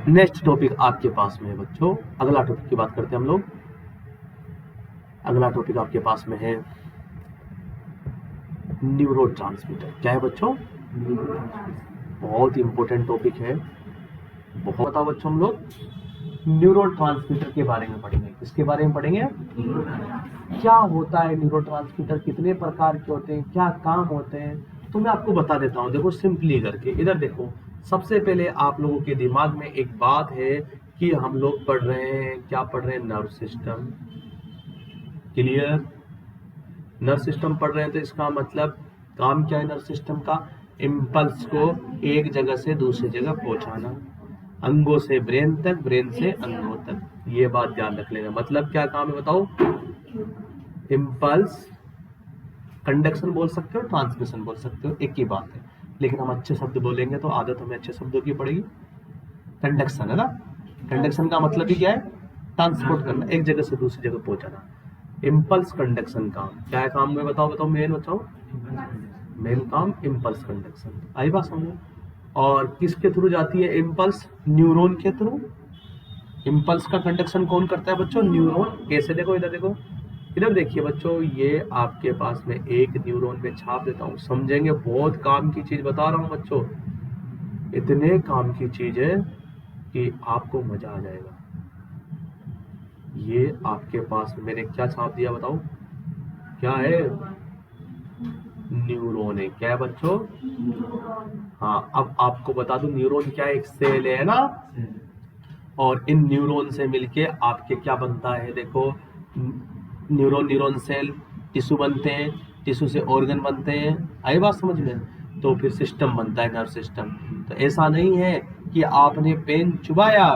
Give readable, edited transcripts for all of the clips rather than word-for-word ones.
Next topic आपके पास में है बच्चों, अगला टॉपिक की बात करते हैं हम लोग। अगला टॉपिक आपके पास में है न्यूरोट्रांसमीटर। क्या है बच्चों? बहुत इंपॉर्टेंट टॉपिक है। बहुत बताओ बच्चों, हम लोग न्यूरोट्रांसमीटर के बारे में पढ़ेंगे। किसके बारे में पढ़ेंगे? क्या होता है न्यूरोट्रांसमीटर, कितने प्रकार के होते हैं, क्या काम होते हैं, तो मैं आपको बता देता हूँ। देखो सिंपली करके, इधर देखो। सबसे पहले आप लोगों के दिमाग में एक बात है कि हम लोग पढ़ रहे हैं, क्या पढ़ रहे हैं? Nerve system. Clear? Nerve system पढ़ रहे हैं तो इसका मतलब काम क्या है नर्व सिस्टम का? इम्पल्स को एक जगह से दूसरी जगह पहुंचाना, अंगों से ब्रेन तक, ब्रेन से अंगों तक। ये बात ध्यान रख लेना। मतलब क्या काम है बताओ? इम्पल्स, कंडक्शन बोल सकते हो, ट्रांसमिशन बोल सकते हो, एक ही बात है। लेकिन हम अच्छे शब्द बोलेंगे तो आदत हमें अच्छे शब्दों की पड़ेगी। कंडक्शन है ना? कंडक्शन का मतलब ही क्या है? ट्रांसपोर्ट करना, एक जगह से दूसरी जगह पहुंचाना। इम्पल्स कंडक्शन काम क्या है? काम में बताओ बताओ, मेन बताओ। मेन काम इम्पल्स कंडक्शन। आई बात समझो? और किसके थ्रू जाती है इम्पल्स? न्यूरॉन के थ्रू। इम्पल्स का कंडक्शन कौन करता है बच्चों? न्यूरॉन। कैसे? देखो इधर देखो, इधर देखिए बच्चों, ये आपके पास में एक न्यूरॉन में छाप देता हूँ, समझेंगे। बहुत काम की चीज बता रहा हूँ बच्चों, इतने काम की चीज है कि आपको मजा आ जाएगा। ये आपके पास मैंने क्या छाप दिया बताओ? क्या है? न्यूरॉन है। क्या है बच्चों? हाँ, अब आपको बता दूं, न्यूरॉन क्या है? एक सेल है ना? और इन न्यूरॉन से मिलके आपके क्या बनता है? देखो, न्यूरॉन, न्यूरॉन सेल, टिश्यू बनते हैं, टिश्यू से ऑर्गन बनते हैं। आई बात समझ में? तो फिर सिस्टम बनता है, नर्व सिस्टम। तो ऐसा नहीं है कि आपने पेन चुबाया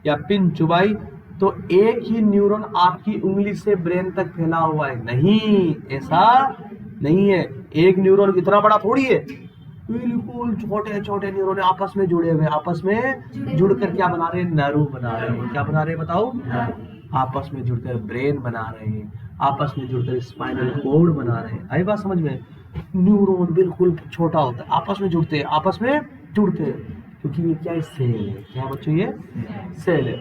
या पिन चुबाई तो एक ही न्यूरॉन आपकी उंगली से ब्रेन तक फैला हुआ है। नहीं, ऐसा नहीं है। एक न्यूरॉन इतना बड़ा थोड़ी है, बिल्कुल छोटे छोटे न्यूरॉन आपस में जुड़े हुए, आपस में जुड़कर क्या बना रहे हैं? नर्व बना रहे हैं। क्या बना रहे हैं बताओ? आपस में जुड़कर ब्रेन बना रहे हैं, आपस में जुड़कर स्पाइनल कॉर्ड बना रहे हैं। आई बात समझ में? न्यूरॉन बिल्कुल छोटा होता है, आपस में जुड़ते हैं, आपस में जुड़ते हैं, क्योंकि ये क्या है? सेल है। क्या बच्चों? ये सेल है।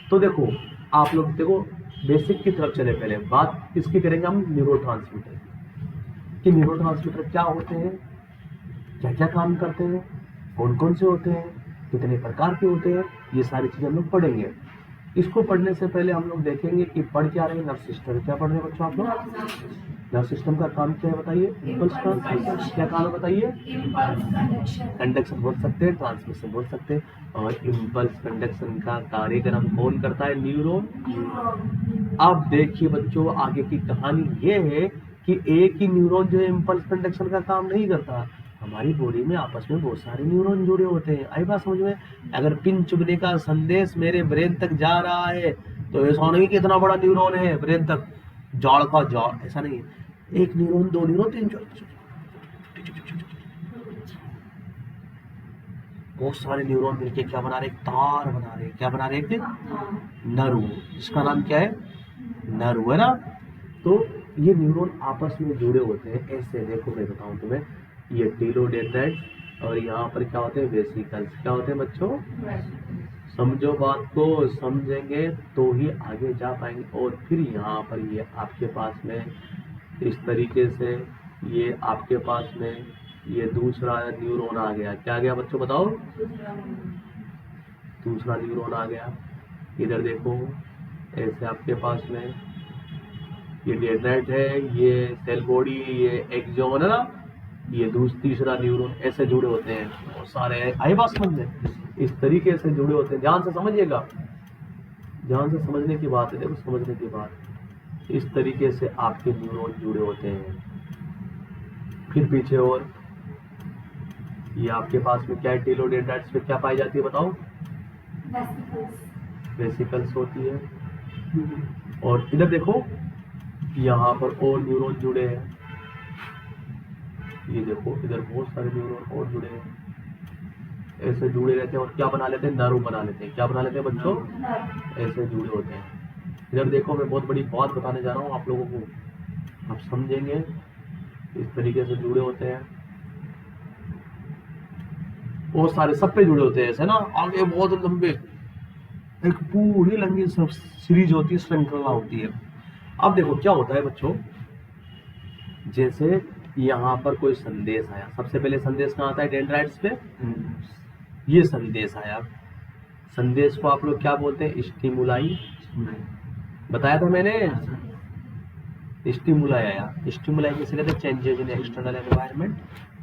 तो देखो, आप लोग देखो, बेसिक की तरफ चले। पहले बात किसकी करेंगे हम? न्यूरोट्रांसमीटर कि न्यूरोट्रांसमीटर क्या होते हैं, क्या क्या काम करते हैं, कौन कौन से होते हैं, कितने प्रकार के होते हैं, ये सारी चीजें हम लोग पढ़ेंगे। इसको पढ़ने से पहले हम लोग देखेंगे कि पढ़ क्या रहे हैं? Nerve system. क्या पढ़ रहे हैं बच्चों आप लोग? नर्व सिस्टम का काम क्या है बताइए? Impulse transmission. क्या काम है बताइए? कंडक्शन बोल सकते हैं, ट्रांसमिशन बोल सकते हैं। और इम्पल्स कंडक्शन का कार्यक्रम कौन करता है? न्यूरॉन। अब देखिए बच्चों, आगे की कहानी ये है कि एक ही न्यूरॉन जो है इम्पल्स कंडक्शन का काम नहीं करता। हमारी बॉडी में आपस में बहुत सारे न्यूरॉन जुड़े होते हैं। आई बात समझ में? अगर पिन चुभने का संदेश मेरे ब्रेन तक जा रहा है तो ऐसा नहीं कि इतना बड़ा न्यूरॉन है ब्रेन तक, जाड़ का जाड़, ऐसा नहीं है। एक न्यूरॉन, दो न्यूरॉन, तीन, बहुत सारे न्यूरॉन मिलके क्या बना रहे? एक तार बना रहे। क्या बना रहे? एक नर्व, जिसका नाम क्या है? नर्व, है ना? तो ये न्यूरॉन आपस में जुड़े होते हैं ऐसे। देखो मैं बताऊं तुम्हें, ये टेलोडेंड्राइट और यहाँ पर क्या होते हैं? वेसिकल्स। क्या होते हैं बच्चों? समझो बात को, समझेंगे तो ही आगे जा पाएंगे। और फिर यहाँ पर ये आपके पास में इस तरीके से, ये आपके पास में ये दूसरा न्यूरॉन आ गया। क्या आ गया बच्चों बताओ? दूसरा न्यूरॉन आ गया। इधर देखो, ऐसे आपके पास में ये डेंड्राइट है, ये सेल बॉडी, ये एक्सोन है ना, ये तीसरा न्यूरॉन, ऐसे जुड़े होते हैं बहुत सारे। आई बात समझ में? इस तरीके से जुड़े होते हैं। ध्यान से समझिएगा, ध्यान से समझने की बात है। देखो समझने की बात, इस तरीके से आपके न्यूरॉन जुड़े होते हैं। फिर पीछे और ये आपके पास में क्या है? टेलोडेंड्राइट्स पे क्या पाई जाती है बताओ? वेसिकल्स होती है। और इधर देखो, यहाँ पर और न्यूरॉन जुड़े हैं। ये देखो, इधर बहुत सारे न्यूरॉन और जुड़े हैं, ऐसे जुड़े रहते हैं और क्या बना लेते हैं? नर्व बना लेते हैं। क्या बना लेते हैं बच्चों? ऐसे जुड़े होते हैं। इधर देखो, मैं बहुत बड़ी बात बताने जा रहा हूँ आप लोगों को, आप समझेंगे। इस तरीके से जुड़े होते हैं, बहुत सारे, सब पे जुड़े होते हैं ऐसे ना, आगे बहुत लंबे। एक पूरी लंबी सब सीरीज होती है, श्रृंखला होती है। अब देखो क्या होता है बच्चों, जैसे यहाँ पर कोई संदेश आया, सबसे पहले संदेश कहाँ आता है? डेंड्राइट्स पे। ये संदेश आया, संदेश को आप लोग क्या बोलते हैं? स्टिमुलाई। बताया था मैंने, स्टिमुलाई आया। स्टिमुलाई किसे कहते हैं? Changes in external environment.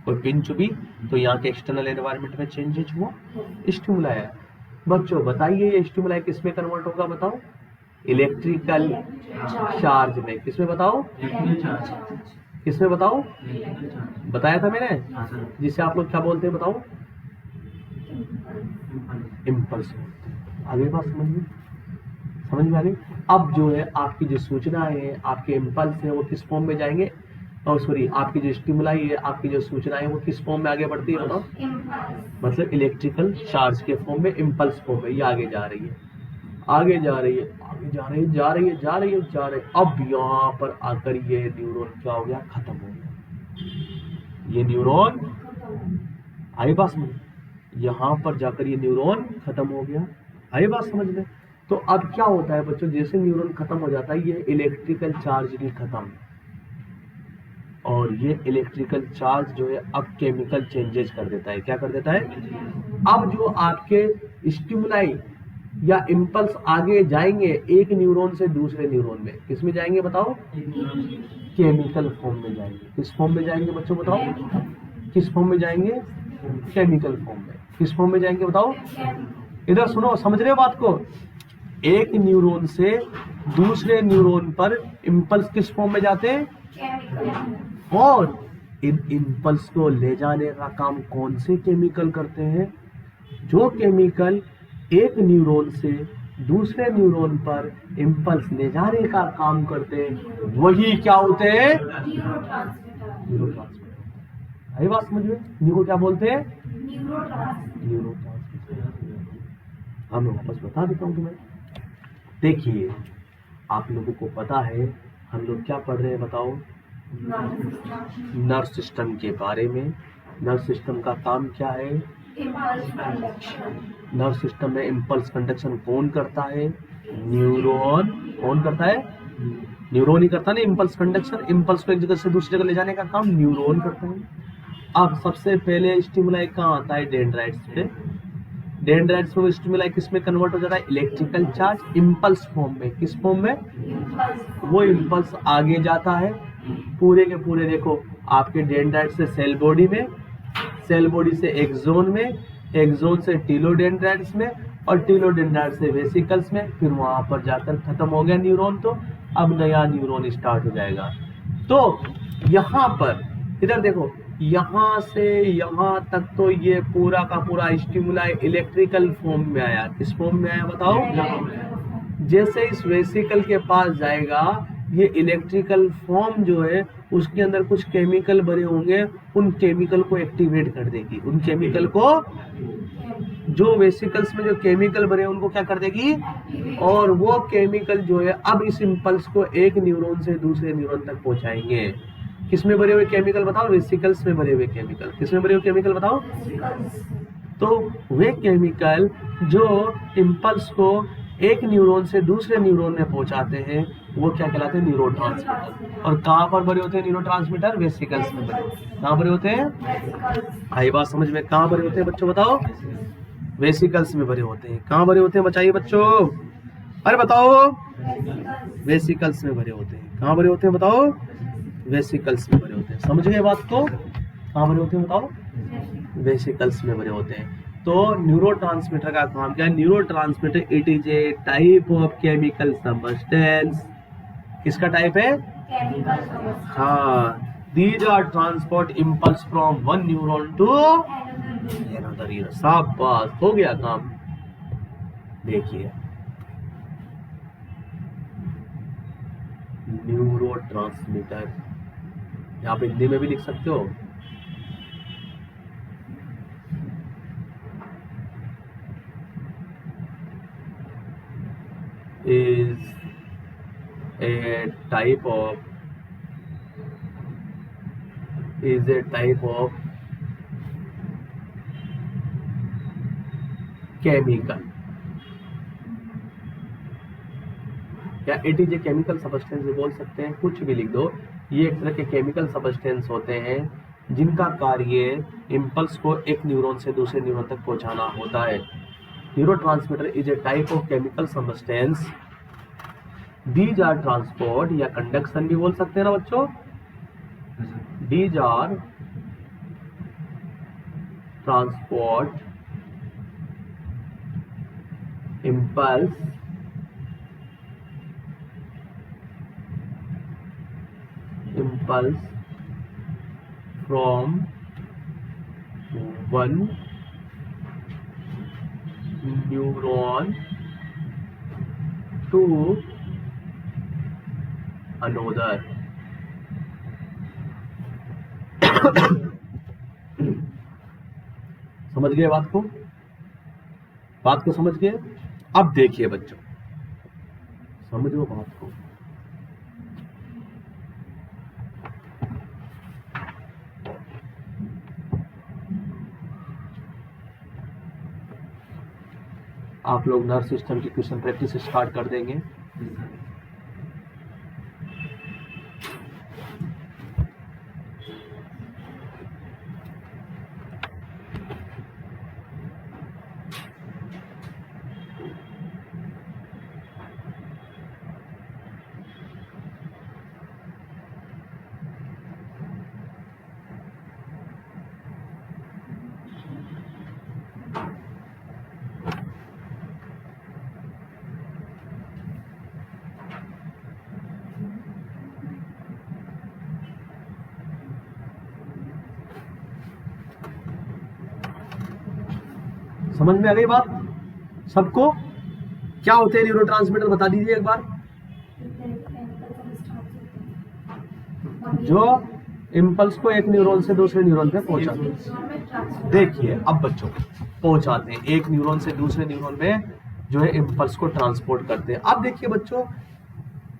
कोई पिंच भी तो यहाँ के एक्सटर्नल एनवायरनमेंट में चेंजेज हुआ, स्टिमुलाई आया। बच्चों बताइए ये स्टिमुलाई किस में कन्वर्ट होगा? बताओ। इलेक्ट्रिकल चार्ज में। किसमें बताओ? किसमें बताओ? बताया था मैंने, जिसे आप लोग क्या बोलते हैं? बताओ। इम्पल्स। आगे बात समझिए, समझ में आ गई? अब जो है आपकी जो सूचनाएं हैं, आपके इम्पल्स है, वो किस फॉर्म में जाएंगे? और सॉरी, आपकी जो स्टिमुलाई है, आपकी जो सूचनाएं वो किस फॉर्म में आगे बढ़ती है? बताओ। मतलब इलेक्ट्रिकल चार्ज के फॉर्म में, इम्पल्स फॉर्म में। ये आगे जा रही है, आगे जा रही है, आगे जा रही है, जा रही है, जा रही है, जा रही है। अब यहाँ पर आकर ये न्यूरॉन क्या हो गया? खत्म हो गया। ये न्यूरॉन, आई बात समझ? यहाँ पर जाकर ये न्यूरॉन खत्म हो गया। आई बात समझ में? तो अब क्या होता है बच्चों, जैसे न्यूरॉन खत्म हो जाता है, ये इलेक्ट्रिकल चार्ज भी खत्म, और ये इलेक्ट्रिकल चार्ज जो है अब केमिकल चेंजेस कर देता है। क्या कर देता है? अब जो आपके स्टिमुलाई या इम्पल्स आगे जाएंगे एक न्यूरॉन से दूसरे न्यूरॉन में, किस में जाएंगे? बताओ। केमिकल फॉर्म में जाएंगे। किस फॉर्म में जाएंगे बच्चों? बताओ। किस फॉर्म में जाएंगे? केमिकल फॉर्म में। किस फॉर्म में जाएंगे? बताओ। इधर सुनो, समझ रहे हो बात को? एक न्यूरॉन से दूसरे न्यूरॉन पर इम्पल्स किस फॉर्म में जाते हैं? और इन इम्पल्स को ले जाने का काम कौन से केमिकल करते हैं? जो केमिकल एक न्यूरॉन से दूसरे न्यूरॉन पर इम्पल्स ले जाने का काम करते हैं, वही क्या होते हैं? न्यूरोट्रांसमीटर। आई बात समझ में? न्यूरो क्या बोलते हैं? न्यूरोट्रांसमीटर। हम वापस बता देता हूँ तुम्हें। देखिए, आप लोगों को पता है हम लोग क्या पढ़ रहे हैं? बताओ। नर्व सिस्टम के बारे में। नर्व सिस्टम का काम क्या है? नर्व सिस्टम में इम्पल्स कंडक्शन कौन करता है? न्यूरॉन। कौन करता है? न्यूरॉन ही करता है ना इम्पल्स कंडक्शन। इम्पल्स को एक जगह से दूसरी जगह ले जाने का काम न्यूरॉन करता है। अब सबसे पहले स्टिमुलाई कहाँ आता है? डेंड्राइट्स पे। डेंड्राइट्स में स्टिमुलाई किस में कन्वर्ट हो जाता है? इलेक्ट्रिकल चार्ज इम्पल्स फॉर्म में। किस फॉर्म में? वो इम्पल्स आगे जाता है पूरे के पूरे। देखो, आपके डेंड्राइट से सेल बॉडी में, सेल बॉडी से एक्सोन में, एक्सोन से टीलोडेंड्राइट्स में, और टीलोडेंड्राइट से वेसिकल्स में, फिर वहां पर जाकर खत्म हो गया न्यूरॉन। तो अब नया न्यूरॉन स्टार्ट हो जाएगा। तो यहाँ पर इधर देखो, यहाँ से यहाँ तक तो ये पूरा का पूरा स्टिमुलाई इलेक्ट्रिकल फॉर्म में आया। किस फॉर्म में आया? बताओ। जैसे इस वेसिकल के पास जाएगा, ये इलेक्ट्रिकल फॉर्म जो है उसके अंदर कुछ केमिकल भरे होंगे, उन केमिकल को एक्टिवेट कर देगी। उन केमिकल को, जो वेसिकल्स में जो केमिकल भरे हैं उनको क्या कर देगी? और वो केमिकल जो है अब इस इम्पल्स को एक न्यूरॉन से दूसरे न्यूरॉन तक पहुंचाएंगे। किसमें भरे हुए केमिकल? बताओ। वेसिकल्स में भरे हुए केमिकल। किसमें भरे हुए केमिकल? बताओ। तो वे केमिकल जो इम्पल्स को एक न्यूरॉन से दूसरे न्यूरॉन में पहुंचाते हैं, वो क्या कहलाते हैं? न्यूरोट्रांसमीटर। और कहाँ पर भरे होते हैं न्यूरोट्रांसमीटर? वेसिकल्स में भरे। कहाँ भरे होते हैं? आई बात समझ में? कहाँ भरे होते हैं बच्चों? बताओ। वेसिकल्स में भरे होते हैं। कहाँ भरे होते हैं? बचाइए बच्चों, अरे बताओ। वेसिकल्स में भरे होते हैं। कहाँ भरे होते हैं? बताओ। वेसिकल्स में भरे होते हैं। समझ गए बात को? कहाँ भरे होते हैं? बताओ। वेसिकल्स में भरे होते हैं। तो न्यूरोट्रांसमीटर का काम क्या है? Neurotransmitter it is a type of chemical substance. किसका टाइप है? हाँ, these are transport impulse from one neuron to another neuron. शाबाश, हो गया काम। देखिए, न्यूरोट्रांसमीटर यहाँ पे हिंदी में भी लिख सकते हो। is a type of chemical या it is a chemical substance भी बोल सकते हैं, कुछ भी लिख दो। ये एक तरह के केमिकल सब्सटेंस होते हैं जिनका कार्य इम्पल्स को एक न्यूरॉन से दूसरे न्यूरॉन तक पहुंचाना होता है। Neurotransmitter is a type of chemical substance, these are transport या कंडक्शन भी बोल सकते हैं ना बच्चों, these are transport impulse from one neuron to another। समझ गए बात को? बात को समझ गए? अब देखिए बच्चों, समझो बात को। आप लोग नर्व सिस्टम की क्वेश्चन प्रैक्टिस स्टार्ट कर देंगे। समझ में आ गई बात सबको? क्या होते हैं न्यूरोट्रांसमीटर, बता दीजिए एक बार। जो इम्पल्स को एक न्यूरॉन से दूसरे न्यूरॉन पे पहुंचाते हैं। देखिए अब बच्चों, पहुंचाते हैं एक न्यूरॉन से दूसरे न्यूरॉन में, जो है इम्पल्स को ट्रांसपोर्ट करते हैं। अब देखिए बच्चों,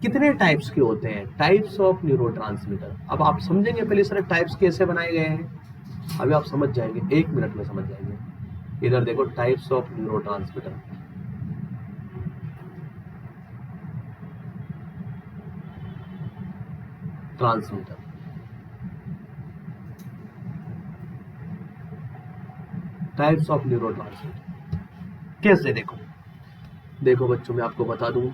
कितने टाइप्स के होते हैं, टाइप्स ऑफ न्यूरोट्रांसमीटर। अब आप समझेंगे पहले सारे टाइप्स कैसे बनाए गए हैं, अभी आप समझ जाएंगे, 1 मिनट में समझ जाएंगे। इधर देखो, types of neurotransmitter. Transmitter, types of neurotransmitter कैसे? देखो बच्चों, मैं आपको बता दूं,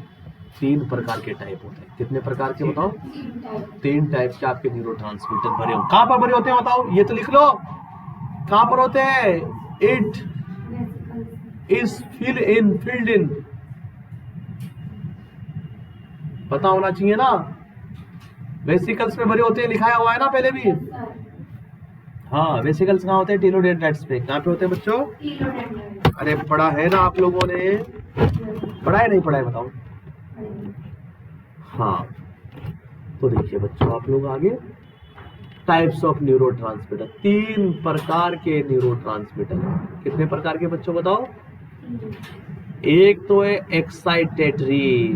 3 प्रकार के टाइप होते हैं। कितने प्रकार के बताओ? 3 टाइप के आपके न्यूरोट्रांसमीटर भरे हो। कहां पर भरे होते हैं बताओ, ये तो लिख लो। कहां पर होते हैं? इट इज filled in, पता होना चाहिए ना। वेसिकल्स में भरे होते हैं, लिखाया हुआ है ना पहले भी। हाँ, वेसिकल्स कहाँ होते हैं? टीलोडेंड्राइट्स पे। कहाँ पे होते हैं बच्चों? अरे पढ़ा है ना आप लोगों ने? पढ़ा है नहीं पढ़ा है बताओ? हाँ, तो देखिए बच्चों, आप लोग आगे टाइप्स ऑफ न्यूरोट्रांसमीटर, 3 प्रकार के न्यूरोट्रांसमीटर। कितने प्रकार के बच्चों बताओ? एक तो है एक्साइटेटरी,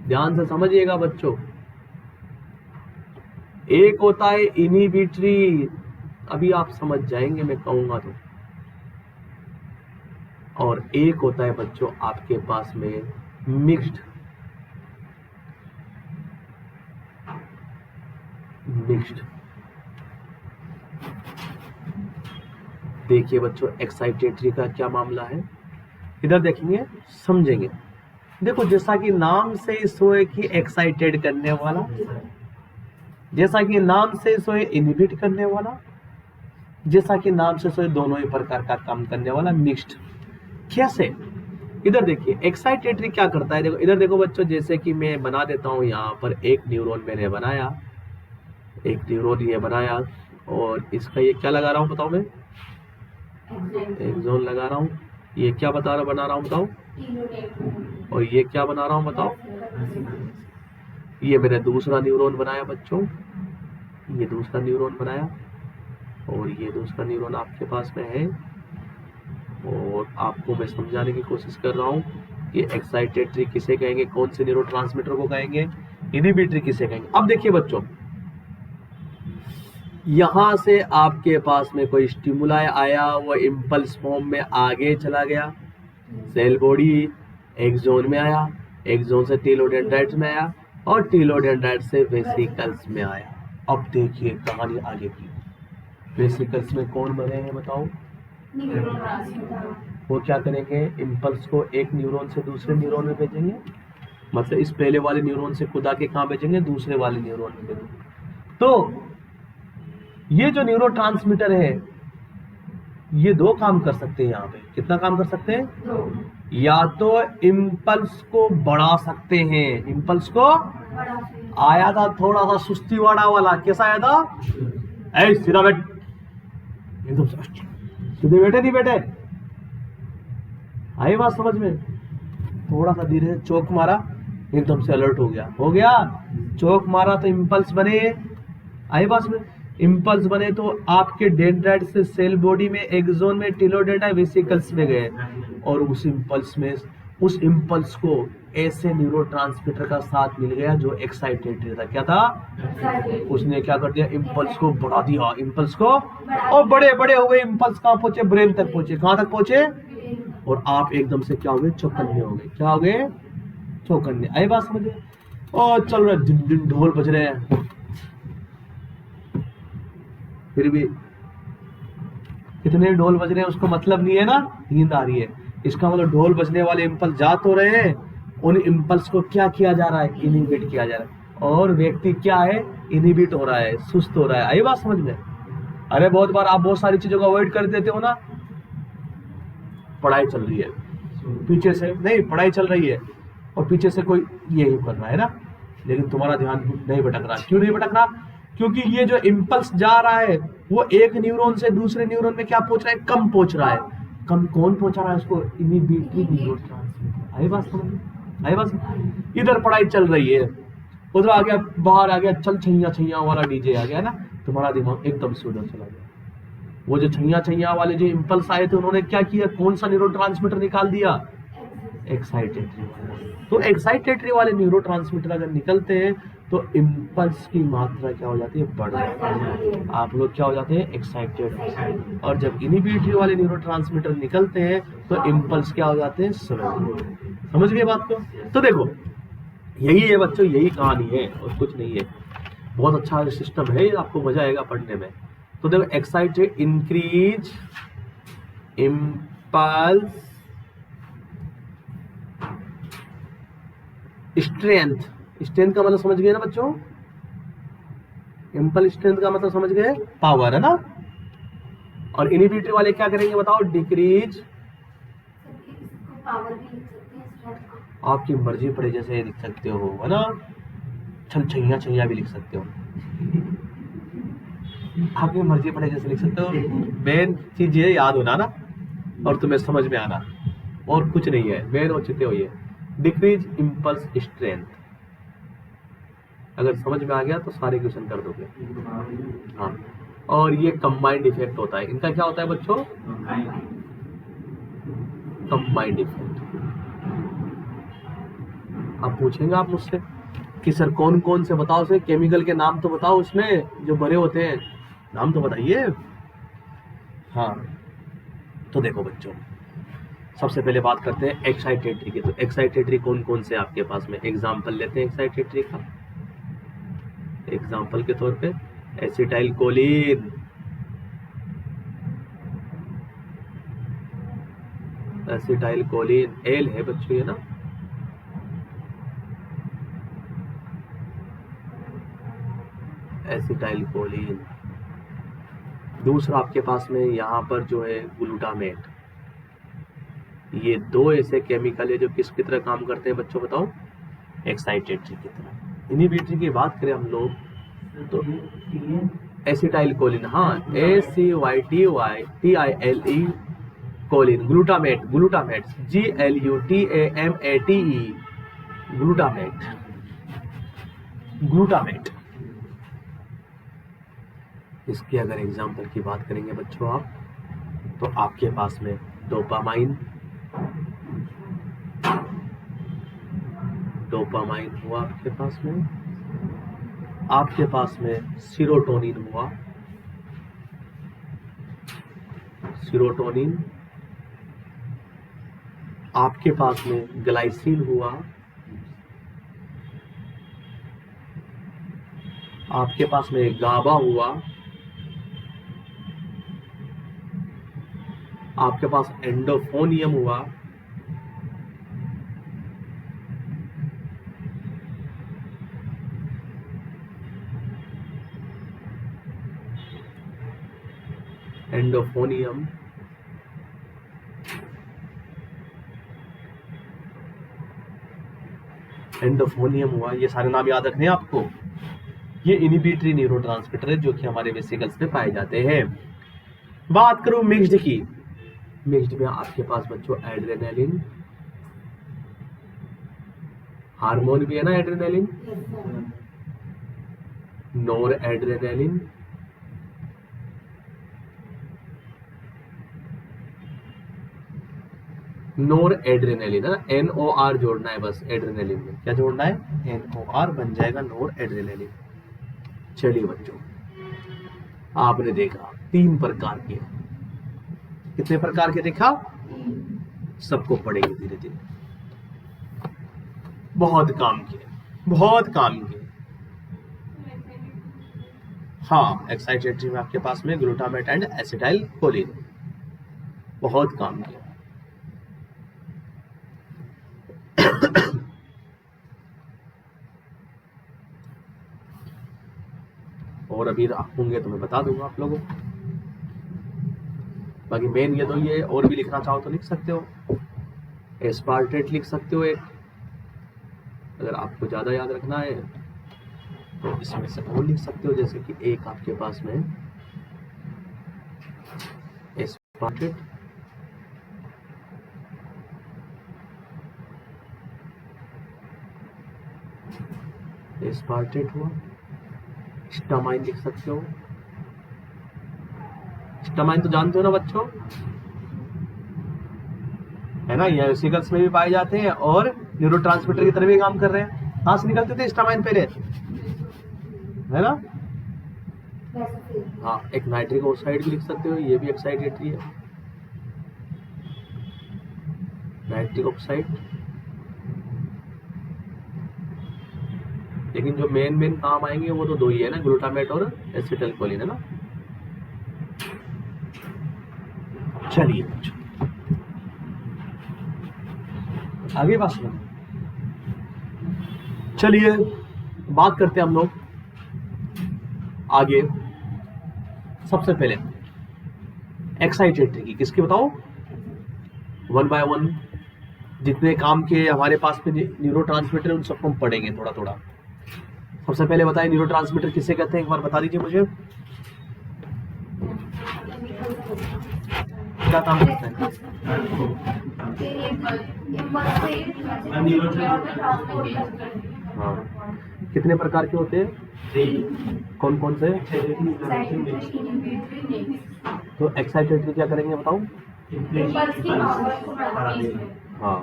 ध्यान से समझिएगा बच्चों। एक होता है इनहिबिटरी, अभी आप समझ जाएंगे मैं कहूंगा तो। और एक होता है बच्चों आपके पास में मिक्स्ड। देखिए बच्चों, एक्साइटेटरी का क्या मामला है, इधर देखेंगे समझेंगे। देखो, जैसा कि नाम से ही सोए कि एक्साइटेड करने वाला, जैसा कि नाम से सोए इनहिबिट करने वाला, जैसा कि नाम से सोए दोनों ही प्रकार का काम करने वाला, मिक्स्ड। कैसे? इधर देखिए, एक्साइटेटरी क्या करता है। देखो इधर देखो बच्चों, जैसे कि मैं बना देता हूं यहाँ पर एक न्यूरॉन मैंने बनाया, एक न्यूरॉन ये बनाया, और इसका ये क्या लगा रहा हूँ बताओ? मैं एक्सॉन लगा रहा हूँ। ये क्या बना रहा हूँ बताओ? और ये क्या बना रहा हूँ बताओ? ये मैंने दूसरा न्यूरॉन बनाया बच्चों, ये दूसरा न्यूरॉन बनाया, और ये दूसरा न्यूरॉन आपके पास में है। और आपको मैं समझाने की कोशिश कर रहा हूँ कि एक्साइटेटरी किसे कहेंगे, कौन से न्यूरोट्रांसमीटर को कहेंगे, इनहिबिटरी किसे कहेंगे। अब देखिए बच्चों, यहां से आपके पास में कोई स्टिमुलाई आया, वो इम्पल्स फॉर्म में आगे चला गया, सेल बॉडी एक जोन में आया, एक जोन से टीलोडेंड्राइट्स में आया और टीलोडेंड्राइट्स से वेसिकल्स में आया। अब देखिए कहानी आगे की। वेसिकल्स में कौन बने हैं बताओ? वो क्या करेंगे? इम्पल्स को एक न्यूरॉन से दूसरे न्यूरॉन में भेजेंगे, मतलब इस पहले वाले न्यूरॉन से खुदा के कहाँ भेजेंगे? दूसरे वाले न्यूरॉन में भेजेंगे। तो ये जो न्यूरोट्रांसमीटर है ये दो काम कर सकते हैं यहाँ पे। कितना काम कर सकते हैं? या तो इम्पल्स को बढ़ा सकते हैं। इम्पल्स को आया था थोड़ा सा सुस्ती वाला, कैसा आया था? ऐ सीधा बैठ, एकदम सीधे बैठे नहीं बैठे, आई बात समझ में? थोड़ा सा धीरे से चौक मारा, एकदम से अलर्ट हो गया। चौक मारा तो इम्पल्स बने, आई बात में? इम्पल्स बने तो आपके डेंड्राइट से सेल बॉडी में एक जोन में टीलोडेंड्राइट वेसिकल्स में गए और उस इम्पल्स को ऐसे न्यूरोट्रांसमीटर का साथ मिल गया जो एक्साइटेटरी था। क्या था? उसने क्या कर दिया? इम्पल्स को बढ़ा दिया, इम्पल्स को, और बड़े बड़े हो गए इम्पल्स। कहाँ पहुंचे? ब्रेन तक पहुंचे। कहाँ तक पहुंचे? और आप एकदम से क्या हो गए? चौकन्ने हो गए। क्या हो गए? चौकन्ने। आई बात समझे? और चल रहा दिन दिन ढोल बज रहे हैं, फिर भी कितने ढोल बज रहे हैं उसको मतलब नहीं है ना, नींद आ रही है। इसका मतलब ढोल बजने वाले इम्पल्स जा तो रहे हैं, उन इम्पल्स को क्या किया जा रहा है? इनहिबिट किया जा रहा है। और व्यक्ति क्या है? इनहिबिट हो रहा है, सुस्त हो रहा है। आई बात समझ में? अरे बहुत बार आप बहुत सारी चीजों को अवॉइड कर देते हो ना। पढ़ाई चल रही है, पीछे से नहीं, पढ़ाई चल रही है और पीछे से कोई यही कर रहा है ना, लेकिन तुम्हारा ध्यान नहीं भटक रहा। क्यों नहीं भटक रहा? क्योंकि ये जो इम्पल्स जा रहा है वो एक न्यूरॉन से दूसरे न्यूरॉन में क्या पहुंच रहा है? कम पहुंच रहा है। कम कौन पहुंचा रहा है उसको? Inhibitory neurotransmitter. आई बात समझ? आई बात? इधर पढ़ाई चल रही है, उधर आ गया, बाहर आ गया, चल छैया छैया वाला डीजे आ गया ना, तुम्हारा दिमाग एकदम से उधर चला गया। वो जो छैया छैया वाले जो इम्पल्स आए थे उन्होंने क्या किया? कौन सा न्यूरोट्रांसमीटर निकाल दिया? एक्साइटेटरी वाला। तो एक्साइटेटरी वाले न्यूरोट्रांसमीटर अगर निकलते हैं तो इम्पल्स की मात्रा क्या हो जाती है? बढ़ जाती है। आप लोग क्या हो जाते हैं? एक्साइटेड। और जब इनहिबिटरी वाले न्यूरोट्रांसमीटर निकलते हैं तो इम्पल्स क्या हो जाते हैं? स्लो। समझ गए बात को? तो देखो यही है बच्चों, यही कहानी है और कुछ नहीं है। बहुत अच्छा सिस्टम है, आपको मजा आएगा पढ़ने में। तो देखो excited, increase impulse strength. Strength का मतलब समझ गए ना बच्चों? इम्पल्स स्ट्रेंथ का मतलब समझ गए? पावर, है ना। और इनहिबिटरी वाले क्या करेंगे बताओ? डिक्रीज। आपकी मर्जी पड़े जैसे लिख सकते हो, है ना। छल छैया छैया भी लिख सकते हो, आपकी मर्जी पड़े जैसे लिख सकते हो। मेन चीज ये याद होना ना और तुम्हें समझ में आना, और कुछ नहीं है। मेन हो चुके हो ये डिक्रीज इम्पल्स स्ट्रेंथ। अगर समझ में आ गया तो सारे क्वेश्चन कर दोगे। हाँ, और ये कंबाइंड इफेक्ट होता है। इनका क्या होता है बच्चों? Combined effect. अब पूछेंगे आप मुझसे कि सर कौन कौन से बताओ, से केमिकल के नाम तो बताओ, उसमें जो भरे होते हैं नाम तो बताइए। हाँ, तो देखो बच्चों सबसे पहले बात करते हैं एक्साइटेटरी की। तो एक्साइटेटरी कौन कौन से आपके पास में? एग्जाम्पल लेते हैं एक्साइटेटरी का। एग्जाम्पल के तौर पे acetyl choline, acetyl choline L है बच्चों, ये ना। Acetyl choline. दूसरा आपके पास में यहाँ पर जो है ग्लूटामेट। ये दो ऐसे केमिकल है जो किसकी तरह काम करते हैं बच्चों बताओ? एक्साइटेटरी की तरह। इनहिबिटरी की बात करें हम लोग तो एसिटाइल कोलिन, हाँ ACYTILE choline. Glutamate, glutamate GLUTAMATE, glutamate, glutamate. इसके अगर एग्जाम्पल की बात करेंगे बच्चों आप, तो आपके पास में डोपामाइन, डोपामाइन हुआ आपके पास में, आपके पास में सीरोटोनिन हुआ, सीरोटोनिन, आपके पास में ग्लाइसिन हुआ, आपके पास में गाबा हुआ, आपके पास एंडोफोनियम हुआ, एंडोफोनियम, एंडोफोनियम हुआ, ये सारे नाम याद रखने हैं आपको। ये इनिबिटरी न्यूरोट्रांसमीटर है जो कि हमारे वेसिकल्स में पाए जाते हैं। बात करूं मिक्स्ड की, मिक्स्ड में आपके पास बच्चों एड्रेनालिन, हार्मोन भी है ना एड्रेनालिन, नोर एड्रेनालिन, नोर एड्रेनालिन है ना, NOR जोड़ना है बस एड्रेनालिन में, क्या जोड़ना है, NOR बन जाएगा नोर एड्रेनालिन। चलिए बच्चों, आपने देखा 3 प्रकार के, कितने प्रकार के देखा, सबको पढ़ेंगे धीरे धीरे, बहुत काम किए, बहुत काम किए। हाँ, एक्साइटेटरी में आपके पास में ग्लूटामेट एंड एसिटाइल कोलिन, बहुत काम किया। और अभी होंगे तो मैं बता दूंगा आप लोगों को। बाकी मेन ये तो ये, और भी लिखना चाहो तो लिख सकते हो, एस्पार्टेट लिख सकते हो एक, अगर आपको ज्यादा याद रखना है तो इसमें से और लिख सकते हो, जैसे कि एक आपके पास में एस्पार्टेट, एस्पार्टेट हुआ, स्टामाइन लिख सकते हो, स्टामाइन तो जानते हो ना बच्चों, है ना, ये वेसिकल्स में भी पाए जाते हैं और न्यूरोट्रांसमीटर की तरह भी काम कर रहे हैं। कहां से निकलते थे स्टामाइन पहले, है ना, हाँ, एक नाइट्रिक ऑक्साइड भी लिख सकते हो, ये भी एक्साइटेटरी है, नाइट्रिक ऑक्साइड। लेकिन जो मेन काम आएंगे वो तो 2 ही है ना, ग्लूटामेट और एसिटाइल कोलिन, है ना। चलिए आगे बात सुनो, चलिए बात करते हैं हम लोग आगे। सबसे पहले एक्साइटेटरी की, किसकी बताओ, 1 बाय 1 जितने काम के हमारे पास में न्यूरोट्रांसमीटर उन सबको हम पढ़ेंगे थोड़ा थोड़ा। सबसे पहले बताएं न्यूरोट्रांसमीटर किसे कहते हैं, एक बार बता दीजिए मुझे, क्या काम करते हैं। हाँ, कितने प्रकार के होते हैं, कौन कौन से, तो एक्साइटेटरी क्या करेंगे बताओ, हाँ,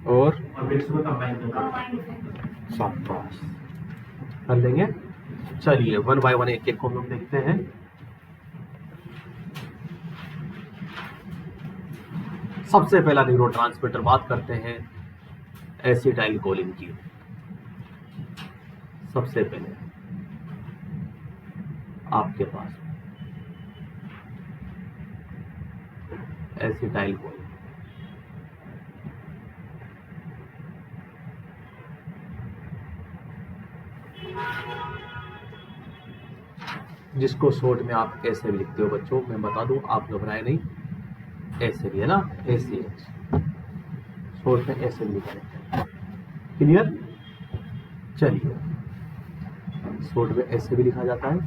और शाबाश, कर देंगे। चलिए 1 बाय 1 एक एक को हम लोग देखते हैं। सबसे पहला न्यूरोट्रांसमीटर बात करते हैं एसिटाइल कोलिन की। सबसे पहले आपके पास एसिटाइल कोलिन, जिसको शॉर्ट में आप ऐसे भी लिखते हो बच्चों, मैं बता दूं, आप घबराए नहीं, ऐसे भी है ना, ACH, शॉर्ट में ऐसे भी लिखा रहता है, क्लियर। चलिए शॉर्ट में ऐसे भी लिखा जाता है।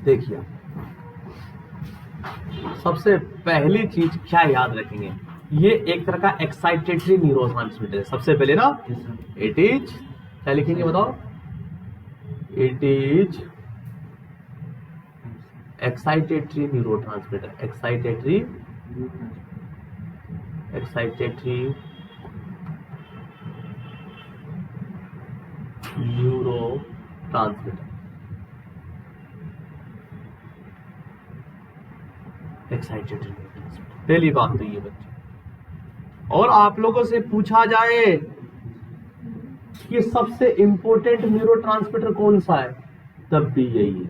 देखिए सबसे पहली चीज क्या याद रखेंगे, ये एक तरह का एक्साइटेटरी न्यूरोट्रांसमीटर है। सबसे पहले ना इट इज, क्या लिखेंगे बताओ, it is excitatory neurotransmitter, excitatory neurotransmitter. Excitatory neurotransmitter. पहली बात तो ये बच्चों। और आप लोगों से पूछा जाए कि सबसे इंपॉर्टेंट न्यूरोट्रांसमीटर कौन सा है, तब भी यही है।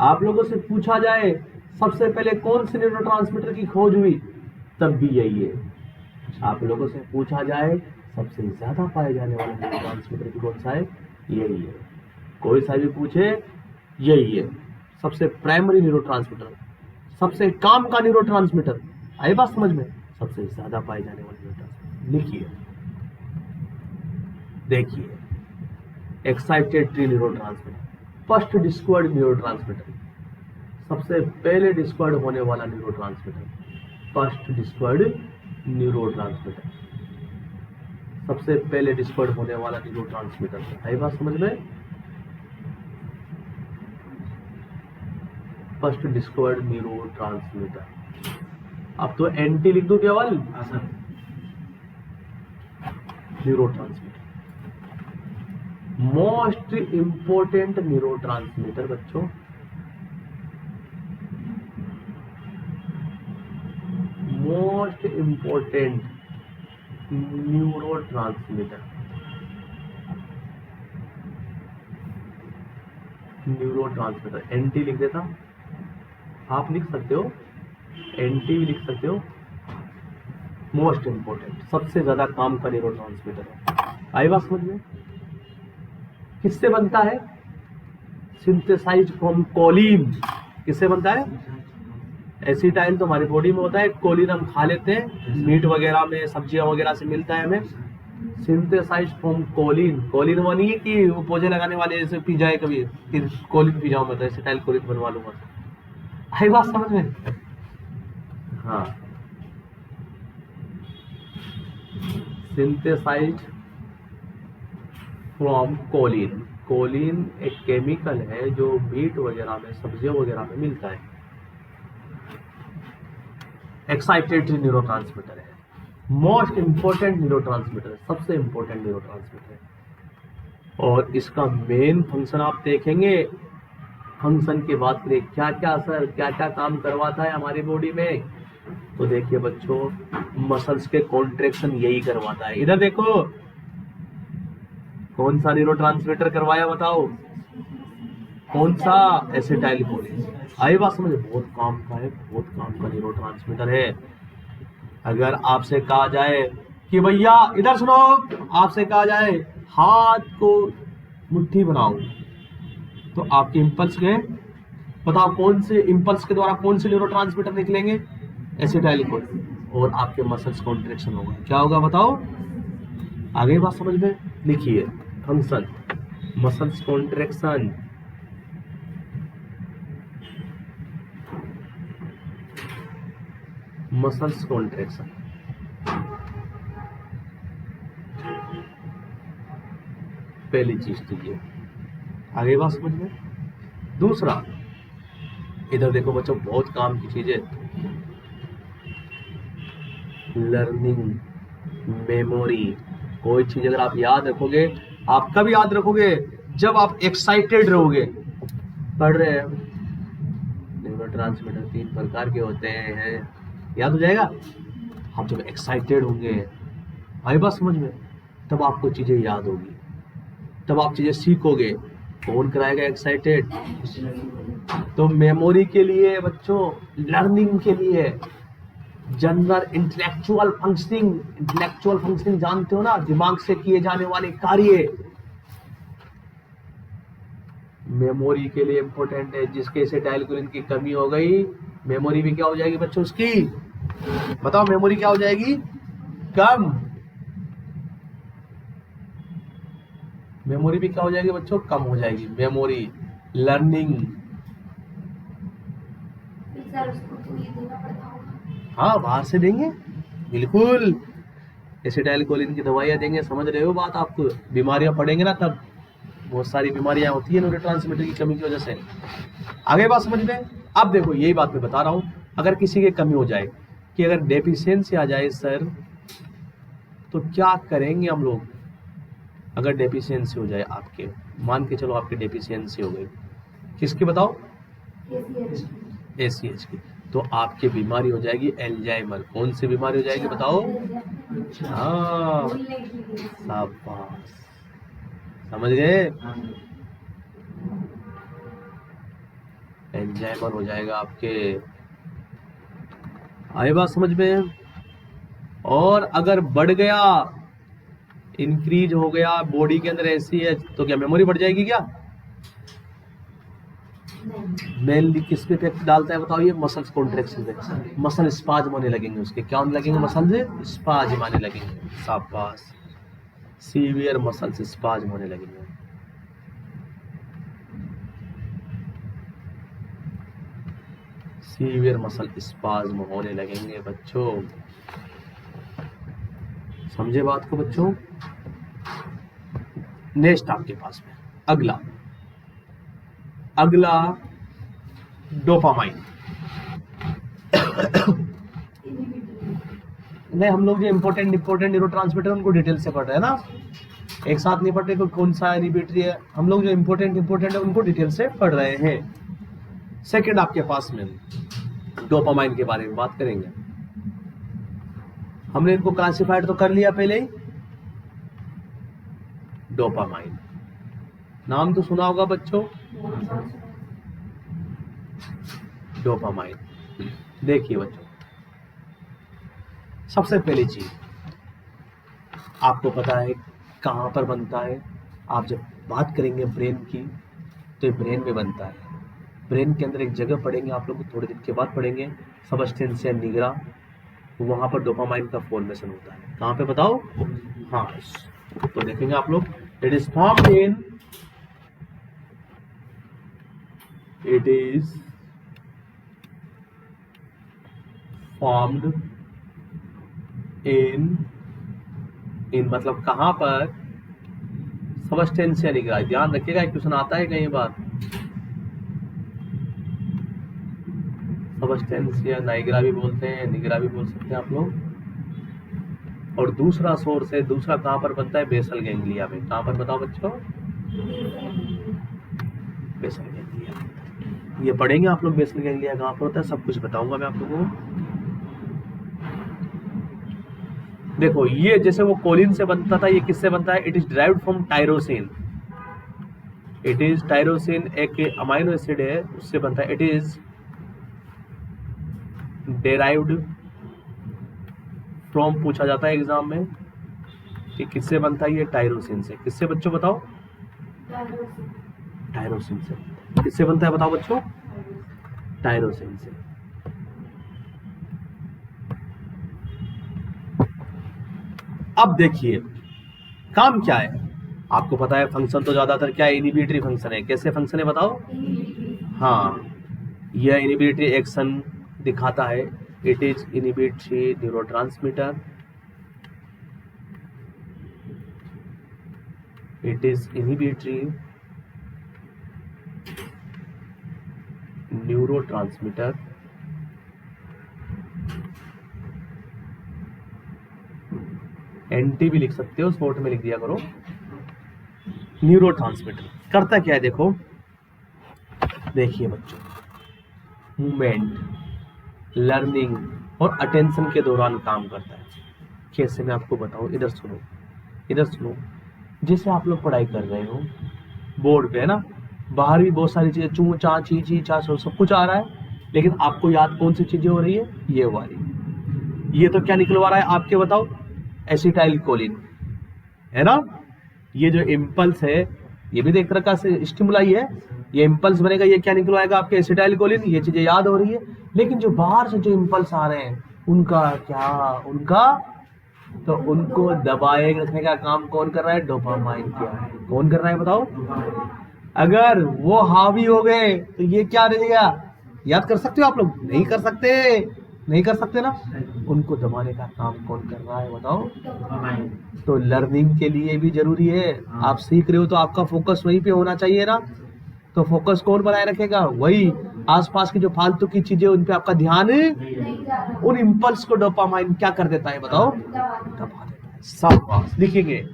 आप लोगों से पूछा जाए सबसे पहले कौन से न्यूरोट्रांसमीटर की खोज हुई, तब भी यही है। आप लोगों से पूछा जाए सबसे ज्यादा पाए जाने वाले न्यूरोट्रांसमीटर की कौन सा है, यही है। कोई सा भी पूछे यही है सबसे प्राइमरी न्यूरोट्रांसमीटर, सबसे काम का न्यूरोट्रांसमीटर। आई बात समझ में? सबसे ज्यादा पाए जाने वाले न्यूरोट्रांसमीटर लिखिए, देखिए। Excitatory neurotransmitter, first discovered neurotransmitter, सबसे पहले डिस्कवर्ड होने वाला न्यूरोट्रांसमीटर, फर्स्ट डिस्कवर्ड न्यूरोट्रांसमीटर, सबसे पहले डिस्कवर्ड होने वाला न्यूरोट्रांसमीटर। आई बात समझ में? First discovered neurotransmitter. अब तो एंटी लिख दूं केवल, न्यूरोट्रांसमीटर। मोस्ट इंपोर्टेंट न्यूरोट्रांसमीटर बच्चों, most important neurotransmitter, neurotransmitter. Anti लिख देता, आप लिख सकते हो, एंटी भी लिख सकते हो। मोस्ट इंपोर्टेंट, सबसे ज्यादा काम का न्यूरोट्रांसमीटर है। आई बात समझ में? किससे बनता है? Synthesize from choline. किससे बनता है? एसिटाइल तो हमारी बॉडी में होता है, कोलिन हम खा लेते हैं, मीट वगैरह में, सब्जियां वगैरह से मिलता है हमें। Synthesise from Colin. कोलिन वो नहीं है कि वो पौधे लगाने वाले जैसे पी जाए कभी, फिर कोलिन पी जाऊं मैं तो एसिटाइल कोलिन बनवा लूंगा। आई बात समझ में? हाँ, सिंथेसाइज फ्रॉम कोलिन। कोलिन एक केमिकल है जो मीट वगैरह में, सब्जियों वगैरह में मिलता है। एक्साइटेटरी न्यूरोट्रांसमीटर है, मोस्ट इंपोर्टेंट न्यूरोट्रांसमीटर, सबसे इंपोर्टेंट न्यूरोट्रांसमीटर है। और इसका मेन फंक्शन आप देखेंगे, फंक्शन की बात करें क्या क्या सर, क्या क्या काम करवाता है हमारी बॉडी में, तो देखिए बच्चों, मसल्स के कॉन्ट्रैक्शन यही करवाता है। इधर देखो, कौन सा न्यूरोट्रांसमीटर करवाया बताओ? कौन सा? Acetyl choline. आई बात समझ? बहुत काम का है, बहुत काम का न्यूरोट्रांसमीटर है। अगर आपसे कहा जाए कि भैया इधर सुनो, आपसे कहा जाए हाथ को मुट्ठी बनाओ, तो आपके इंपल्स गए, बताओ कौन से इंपल्स के द्वारा कौन से न्यूरोट्रांसमीटर निकलेंगे? Acetyl choline. और आपके मसल्स कॉन्ट्रैक्शन होगा। क्या होगा बताओ? आगे बात समझ में? लिखिए, function, muscles contraction, muscles contraction, पहली चीज तो ये। आगे बात समझ में? दूसरा, इधर देखो बच्चों, बहुत काम की चीज है, लर्निंग, मेमोरी। कोई चीज अगर आप याद रखोगे, आप कब याद रखोगे? जब आप एक्साइटेड रहोगे। पढ़ रहे हैं, न्यूरोट्रांसमीटर 3 प्रकार के होते हैं, याद हो जाएगा। आप जब एक्साइटेड होंगे, आई बात समझ में, तब आपको चीजें याद होगी, तब आप चीजें सीखोगे। कौन कराएगा एक्साइटेड? तो मेमोरी के लिए बच्चों, लर्निंग के लिए, general intellectual functioning. Intellectual functioning जानते हो ना, दिमाग से किए जाने वाले कार्य, मेमोरी के लिए इंपॉर्टेंट है। जिसके एसिटाइल कोलिन की कमी हो गई, मेमोरी भी क्या हो जाएगी बच्चों उसकी? बताओ, मेमोरी क्या हो जाएगी? कम। मेमोरी भी क्या हो जाएगी बच्चों? कम हो जाएगी। Memory, learning. हाँ, बाहर से देंगे, बिल्कुल। एसिटाइल कोलिन की दवाइयाँ देंगे, समझ रहे हो बात? आपको बीमारियां पड़ेंगे ना, तब बहुत सारी बीमारियां होती है न्यूरोट्रांसमीटर की कमी की वजह से। आगे बात समझ में? अब देखो, यही बात मैं बता रहा हूँ, अगर किसी की कमी हो जाए, कि अगर डेफिशिएंसी आ जाए सर, तो क्या करेंगे हम लोग? अगर डेफिशिएंसी हो जाए आपके, मान के चलो आपकी डेफिशिएंसी हो गई, किसकी बताओ? ACH की। तो आपकी बीमारी हो जाएगी एल्जाइमर। कौन सी बीमारी हो जाएगी बताओ? हाँ, शाबाश, समझ गए? एल्जाइमर हो जाएगा आपके। आई बात समझ में? और अगर बढ़ गया, इंक्रीज हो गया बॉडी के अंदर ऐसी है, तो क्या मेमोरी बढ़ जाएगी क्या? मेनली किस पे इफेक्ट डालता है बताओ? ये मसल्स कॉन्ट्रैक्शन पे, मसल स्पाज्म होने लगेंगे उसके। क्या होने लगेंगे? मसल स्पाज्म आने लगेंगे। शाबाश, सीवियर मसल्स स्पाज्म होने लगेंगे। सीवियर मसल स्पाज्म होने लगेंगे बच्चों। समझे बात को बच्चों? नेक्स्ट आपके पास में अगला डोपामाइन। नहीं, हम लोग जो इंपॉर्टेंट न्यूरोट्रांसमीटर उनको डिटेल से पढ़ रहे हैं ना, एक साथ नहीं पढ़ रहे कौन सा इनहिबिटरी है। हम लोग जो इंपॉर्टेंट है उनको डिटेल से पढ़ रहे हैं। सेकंड आपके पास में डोपामाइन के बारे में बात करेंगे। हमने इनको क्लासिफाइड तो कर लिया पहले ही। डोपामाइन नाम तो सुना होगा बच्चों, डोपामाइन। देखिए बच्चों, सबसे पहली चीज आपको पता है कहां पर बनता है। आप जब बात करेंगे ब्रेन की, तो ब्रेन में बनता है। ब्रेन के अंदर एक जगह पढ़ेंगे आप लोग, थोड़े दिन के बाद पढ़ेंगे, सबस्टेंशिया निग्रा। वहां पर डोपामाइन का फॉर्मेशन होता है। कहां पे बताओ? हाँ, तो देखेंगे आप लोग, इट इज फॉर्म्ड इन मतलब कहां पर? Substantia nigra. ध्यान रखिएगा, एक क्वेश्चन आता है कई बार। सबस्टेंशिया नाइग्रा भी बोलते हैं, निग्रा भी बोल सकते हैं आप लोग। और दूसरा सोर्स है, दूसरा कहां पर बनता है? बेसल गैंग्लिया में। कहां पर बताओ बच्चों? Basal ganglia. ये पढ़ेंगे आप लोग, बेसल गैंग्लिया कहां पर होता है, सब कुछ बताऊंगा मैं आप लोगों को। देखो, ये जैसे वो कोलिन से बनता था, ये किससे बनता है? It is derived from tyrosine. It is tyrosine, एक अमाइनो एसिड है, उससे बनता है। इट इज डेराइव्ड फ्रॉम, पूछा जाता है एग्जाम में कि किससे बनता है? ये टायरोसिन से। किससे बच्चों बताओ? टायरोसिन से। किससे बनता है बताओ बच्चों? टायरोसिन से। अब देखिए काम क्या है, आपको पता है। फंक्शन तो ज्यादातर क्या है? इनहिबिटरी फंक्शन है। कैसे फंक्शन है बताओ? हाँ, यह इनहिबिटरी एक्शन दिखाता है। It is inhibitory neurotransmitter. It is inhibitory neurotransmitter. Anti भी लिख सकते हो, शॉर्ट में लिख दिया करो। न्यूरोट्रांसमीटर करता क्या है देखो, देखिए बच्चों, मूवमेंट, लर्निंग और अटेंशन के दौरान काम करता है। कैसे मैं आपको बताऊं? इधर सुनो, इधर सुनो। जैसे आप लोग पढ़ाई कर रहे हो बोर्ड पे, है ना, बाहर भी बहुत सारी चीजें, चू चा ची ची चा सब कुछ आ रहा है, लेकिन आपको याद कौन सी चीजें हो रही है? ये वाली। ये तो क्या निकलवा रहा है आपके बताओ? एसिटाइल कोलिन, है ना। ये जो इम्पल्स है, ये भी एक तरह का स्टिमुलाई है। ये इम्पल्स बनेगा, ये क्या निकलवाएगा? आपके एसिटाइल कोलिन। ये चीजें याद हो रही है, लेकिन जो बाहर से जो इम्पल्स आ रहे हैं उनका क्या? तो उनको दबाए रखने का काम कौन कर रहा है? डोपामाइन। क्या है? कौन कर रहा है बताओ? अगर वो हावी हो गए तो ये क्या रहेगा? याद कर सकते हो आप लोग? नहीं कर सकते, नहीं कर सकते ना। उनको दबाने का काम कौन कर रहा है बताओ? तो लर्निंग के लिए भी जरूरी है। आप सीख रहे हो तो आपका फोकस वहीं पे होना चाहिए ना। तो फोकस कौन बनाए रखेगा? वही। आसपास की जो फालतू की चीजें, उन पे आपका ध्यान, उन इम्पल्स को डोपामाइन क्या कर देता है बताओ? दबा देता है। शाबाश, लिखेंगे।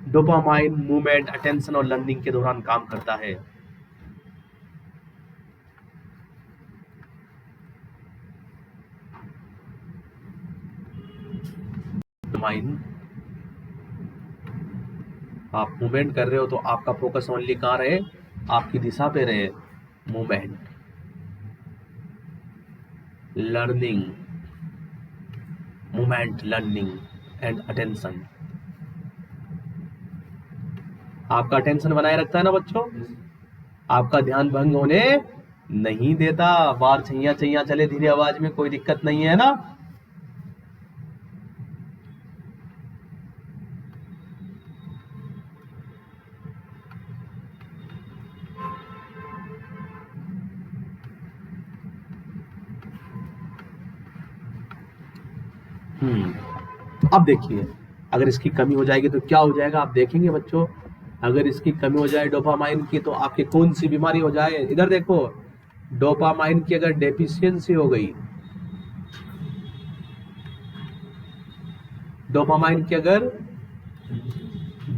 डोपामाइन मूवमेंट, अटेंशन और लर्निंग के दौरान काम करता है। डोपामाइन, आप मूवमेंट कर रहे हो तो आपका फोकस ओनली कहाँ रहे, आपकी दिशा पे रहे, movement, learning, movement, learning and attention. आपका अटेंशन बनाए रखता है ना बच्चों, आपका ध्यान भंग होने नहीं देता। बार छैया छैया चले धीरे आवाज में, कोई दिक्कत नहीं है ना। अब देखिए, अगर इसकी कमी हो जाएगी तो क्या हो जाएगा, आप देखेंगे बच्चों। अगर इसकी कमी हो जाए डोपामाइन की तो आपकी कौन सी बीमारी हो जाए, इधर देखो, डोपामाइन की अगर डेफिशिएंसी हो गई, डोपामाइन की अगर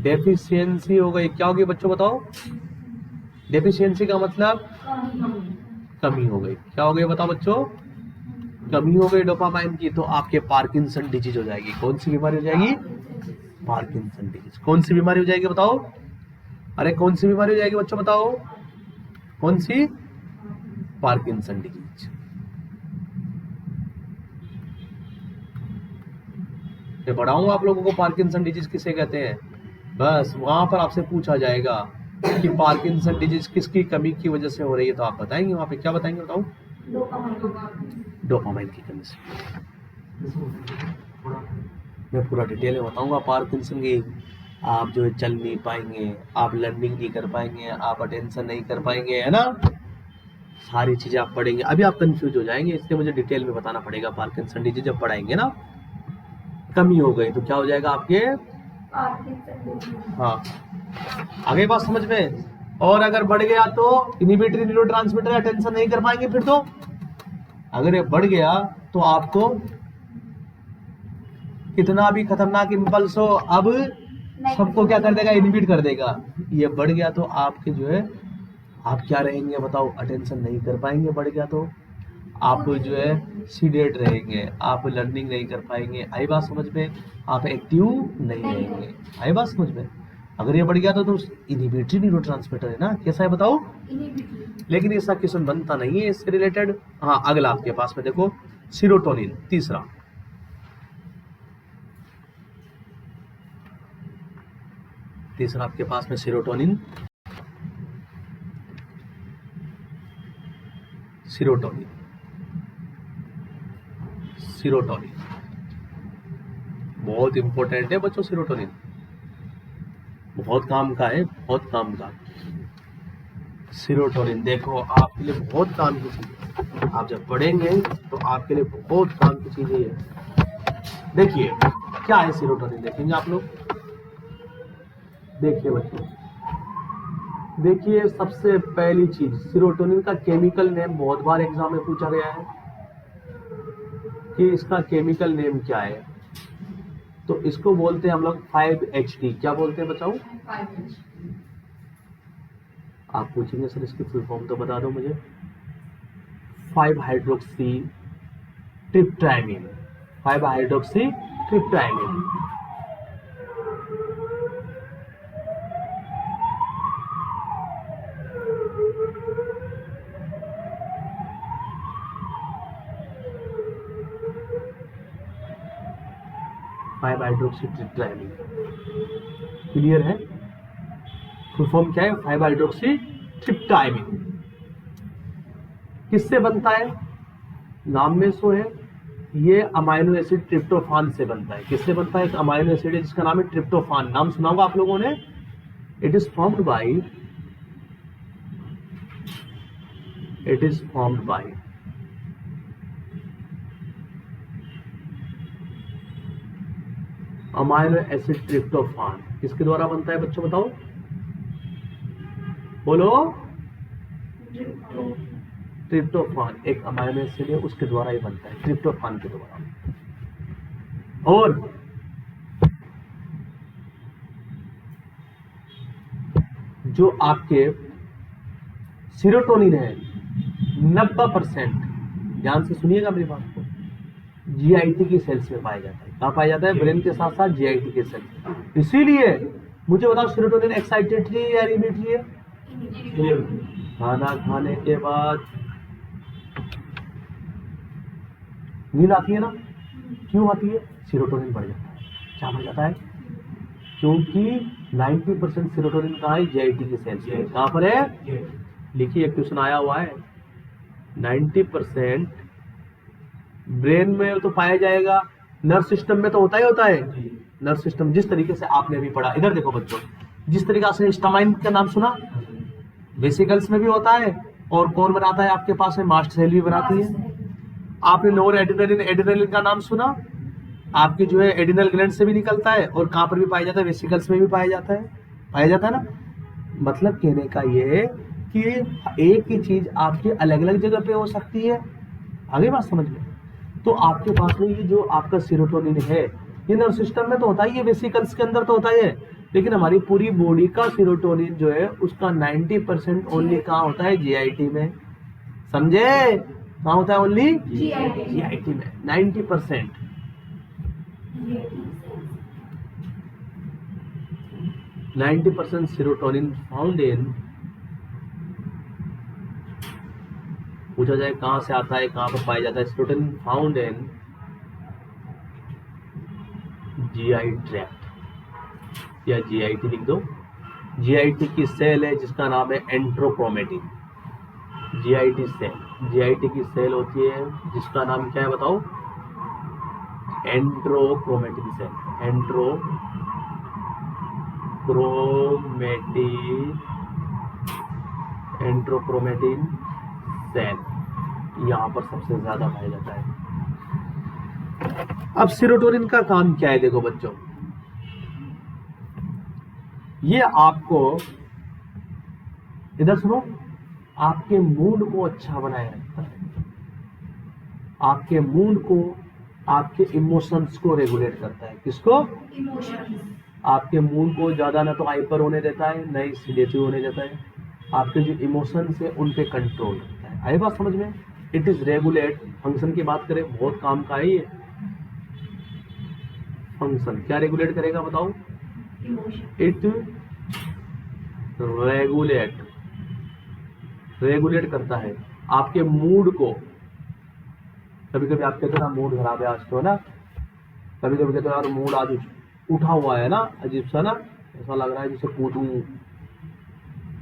डेफिशिएंसी हो गई, क्या होगी बच्चों बताओ। डेफिशिएंसी का मतलब कमी हो गई। क्या हो गई बताओ बच्चों, कमी हो गई डोपामाइन की, तो आपके पार्किंसन डिजीज हो जाएगी। कौन सी बीमारी हो जाएगी, पार्किंसन डिजीज। कौन सी बीमारी हो जाएगी बताओ, अरे कौन सी बीमारी हो जाएगी बच्चों बताओ, कौन सी, पार्किंसन डिजीज। मैं पढ़ाऊंगा आप लोगों को पार्किंसन डिजीज किसे कहते हैं, बस वहां पर आपसे पूछा जाएगा कि पार्किंसन डिजीज किसकी कमी की वजह से हो रही है, तो आप बताएंगे वहां पे, क्या बताएंगे बताओ, डोपामाइन की कमी से। मैं पूरा डिटेल में बताऊंगा पार्किंसन की। आप जो है चल नहीं पाएंगे, आप लर्निंग नहीं कर पाएंगे, आप अटेंशन नहीं कर पाएंगे, है ना। सारी चीजें आप पढ़ेंगे, अभी आप कंफ्यूज हो जाएंगे, इसलिए मुझे डिटेल में बताना पड़ेगा। पार्किंसन डिजीज जब पढ़ाएंगे ना, कमी हो गई तो क्या हो जाएगा आपके, हाँ आगे बात समझ में। और अगर बढ़ गया तो इनहिबिटरी न्यूरोट्रांसमीटर अटेंशन नहीं कर पाएंगे, फिर तो अगर ये बढ़ गया तो आपको कितना भी खतरनाक इंपल्स हो, अब सबको क्या कर देगा, इनहिबिट कर देगा। ये बढ़ गया तो आपके जो है, आप क्या रहेंगे बताओ, अटेंशन नहीं कर पाएंगे। बढ़ गया तो आप जो है सीडेट रहेंगे, आप लर्निंग नहीं कर पाएंगे। आई बात समझ में, आप एक्टिव नहीं रहेंगे। आई बात समझ में। अगर ये बढ़ गया तो इनहिबिटरी न्यूरोट्रांसमीटर है ना, कैसा है बताओ, लेकिन ऐसा क्वेश्चन बनता नहीं है इससे रिलेटेड। हाँ अगला आपके पास में देखो, सीरोटोनिन, तीसरा, तीसरा आपके पास में सीरोटोनिन, सीरोटोनिन, सीरोटोनिन बहुत इंपॉर्टेंट है बच्चों। सीरोटोनिन बहुत काम का है, बहुत काम का। सीरोटोनिन देखो आपके लिए बहुत काम की चीज है, आप जब पढ़ेंगे तो आपके लिए बहुत काम की चीज है। देखिए क्या है सीरोटोनिन, देखेंगे आप लोग। देखिए बच्चों, देखिए सबसे पहली चीज, सीरोटोनिन का केमिकल नेम बहुत बार एग्जाम में पूछा गया है कि इसका केमिकल नेम क्या है, तो इसको बोलते हैं हम लोग 5-HT। क्या बोलते हैं बताओ, 5-HT। आप पूछेंगे सर इसकी फुल फॉर्म तो बता दो मुझे। 5-हाइड्रोक्सी ट्रिप्टाइमिन, 5-हाइड्रोक्सी ट्रिप्टाइमिन। हाइड्रोक्सीट्रिप्टाइमिन, क्लियर है। फुल फॉर्म क्या है, 5-हाइड्रोक्सीट्रिप्टाइमिन। किससे बनता है, नाम में सो है, ये अमाइनो एसिड ट्रिप्टोफान से बनता है। किससे बनता है, एक अमाइनो एसिड है जिसका नाम है ट्रिप्टोफान, नाम सुना होगा आप लोगों ने। It is formed by amino acid tryptophan. किसके द्वारा बनता है बच्चों बताओ, बोलो। ट्रिप्टोफान एक अमाइनो एसिड है, उसके द्वारा ही बनता है, ट्रिप्टोफान के द्वारा। और जो आपके सीरोटोनिन है 90%, ध्यान से सुनिएगा मेरी बात को, जीआईटी की सेल्स में पाया जाता है। कहाँ पाया जाता है? ब्रेन के साथ साथ जीआईटी के सेल। इसीलिए मुझे बताओ सेरोटोनिन एक्साइटेटरी है या इनहिबिटरी है? खाना खाने के बाद नींद आती है ना, क्यों आती है? सेरोटोनिन बढ़ जाता है। क्या बढ़ जाता है? क्योंकि 90% सेरोटोनिन कहाँ है? जीआईटी के सेल्स में। कहाँ पर है? लिखिए, एक क्वेश्चन आया हुआ है। 90% ब्रेन में तो पाया जाएगा, नर्व सिस्टम में तो होता ही होता है। नर्व सिस्टम जिस तरीके से आपने अभी पढ़ा, इधर देखो बच्चों, जिस तरीके से हिस्टामाइन का नाम सुना, वेसिकल्स में भी होता है। और कौन बनाता है आपके पास है? मास्ट सेल भी बनाती है। आपने नोर एड्रेनलिन, एड्रेनलिन का नाम सुना, आपकी जो है एडिनल ग्लैंड से भी निकलता है। और कहाँ पर भी पाया जाता है? वेसिकल्स में भी पाया जाता है ना। मतलब कहने का ये है कि एक ही चीज आपकी अलग अलग जगह पे हो सकती है। आगे बात समझ में? तो आपके पास में ये जो आपका सेरोटोनिन है, ये नर्व सिस्टम में तो होता ही है, वेसिकल्स के अंदर तो होता ही है। लेकिन हमारी पूरी बॉडी का सेरोटोनिन जो है उसका 90% ओनली कहाँ होता है? जीआईटी में। समझे? कहाँ होता है? ओनली जीआईटी में 90%। सेरोटोनिन फाउंड इन, पूछा जाए कहां से आता है, कहां पर पाया जाता है? Serotonin found in GI tract या जीआईटी लिख दो। जीआईटी की सेल है जिसका नाम है एंट्रोक्रोमेटिन। जीआईटी सेल, जीआईटी की सेल होती है जिसका नाम क्या है बताओ? एंट्रोक्रोमेटिन सेल। एंट्रोक्रोमेटिन सेल यहाँ पर सबसे ज्यादा पाया जाता है। अब सेरोटोनिन का काम क्या है? देखो बच्चों, ये आपको, इधर सुनो, आपके मूड को अच्छा बनाए रखता है, आपके मूड को, आपके इमोशंस को रेगुलेट करता है। किसको? इमोशंस। आपके मूड को ज्यादा ना तो हाइपर होने देता है, ना ही सिलेटिव होने देता है। आपके जो इमोशंस है उन पे कंट्रोल करता है। आई बात समझ में? It is regulate. फंक्शन की बात करें, बहुत काम का है ये फंक्शन। क्या रेगुलेट करेगा बताओ? इट रेगुलेट करता है आपके मूड को। कभी कभी आप कहते हो ना मूड खराब है आज तो, है ना। कभी कभी कहते हो यार मूड आज उठा हुआ है ना, अजीब सा ना, ऐसा लग रहा है जैसे कूदूं।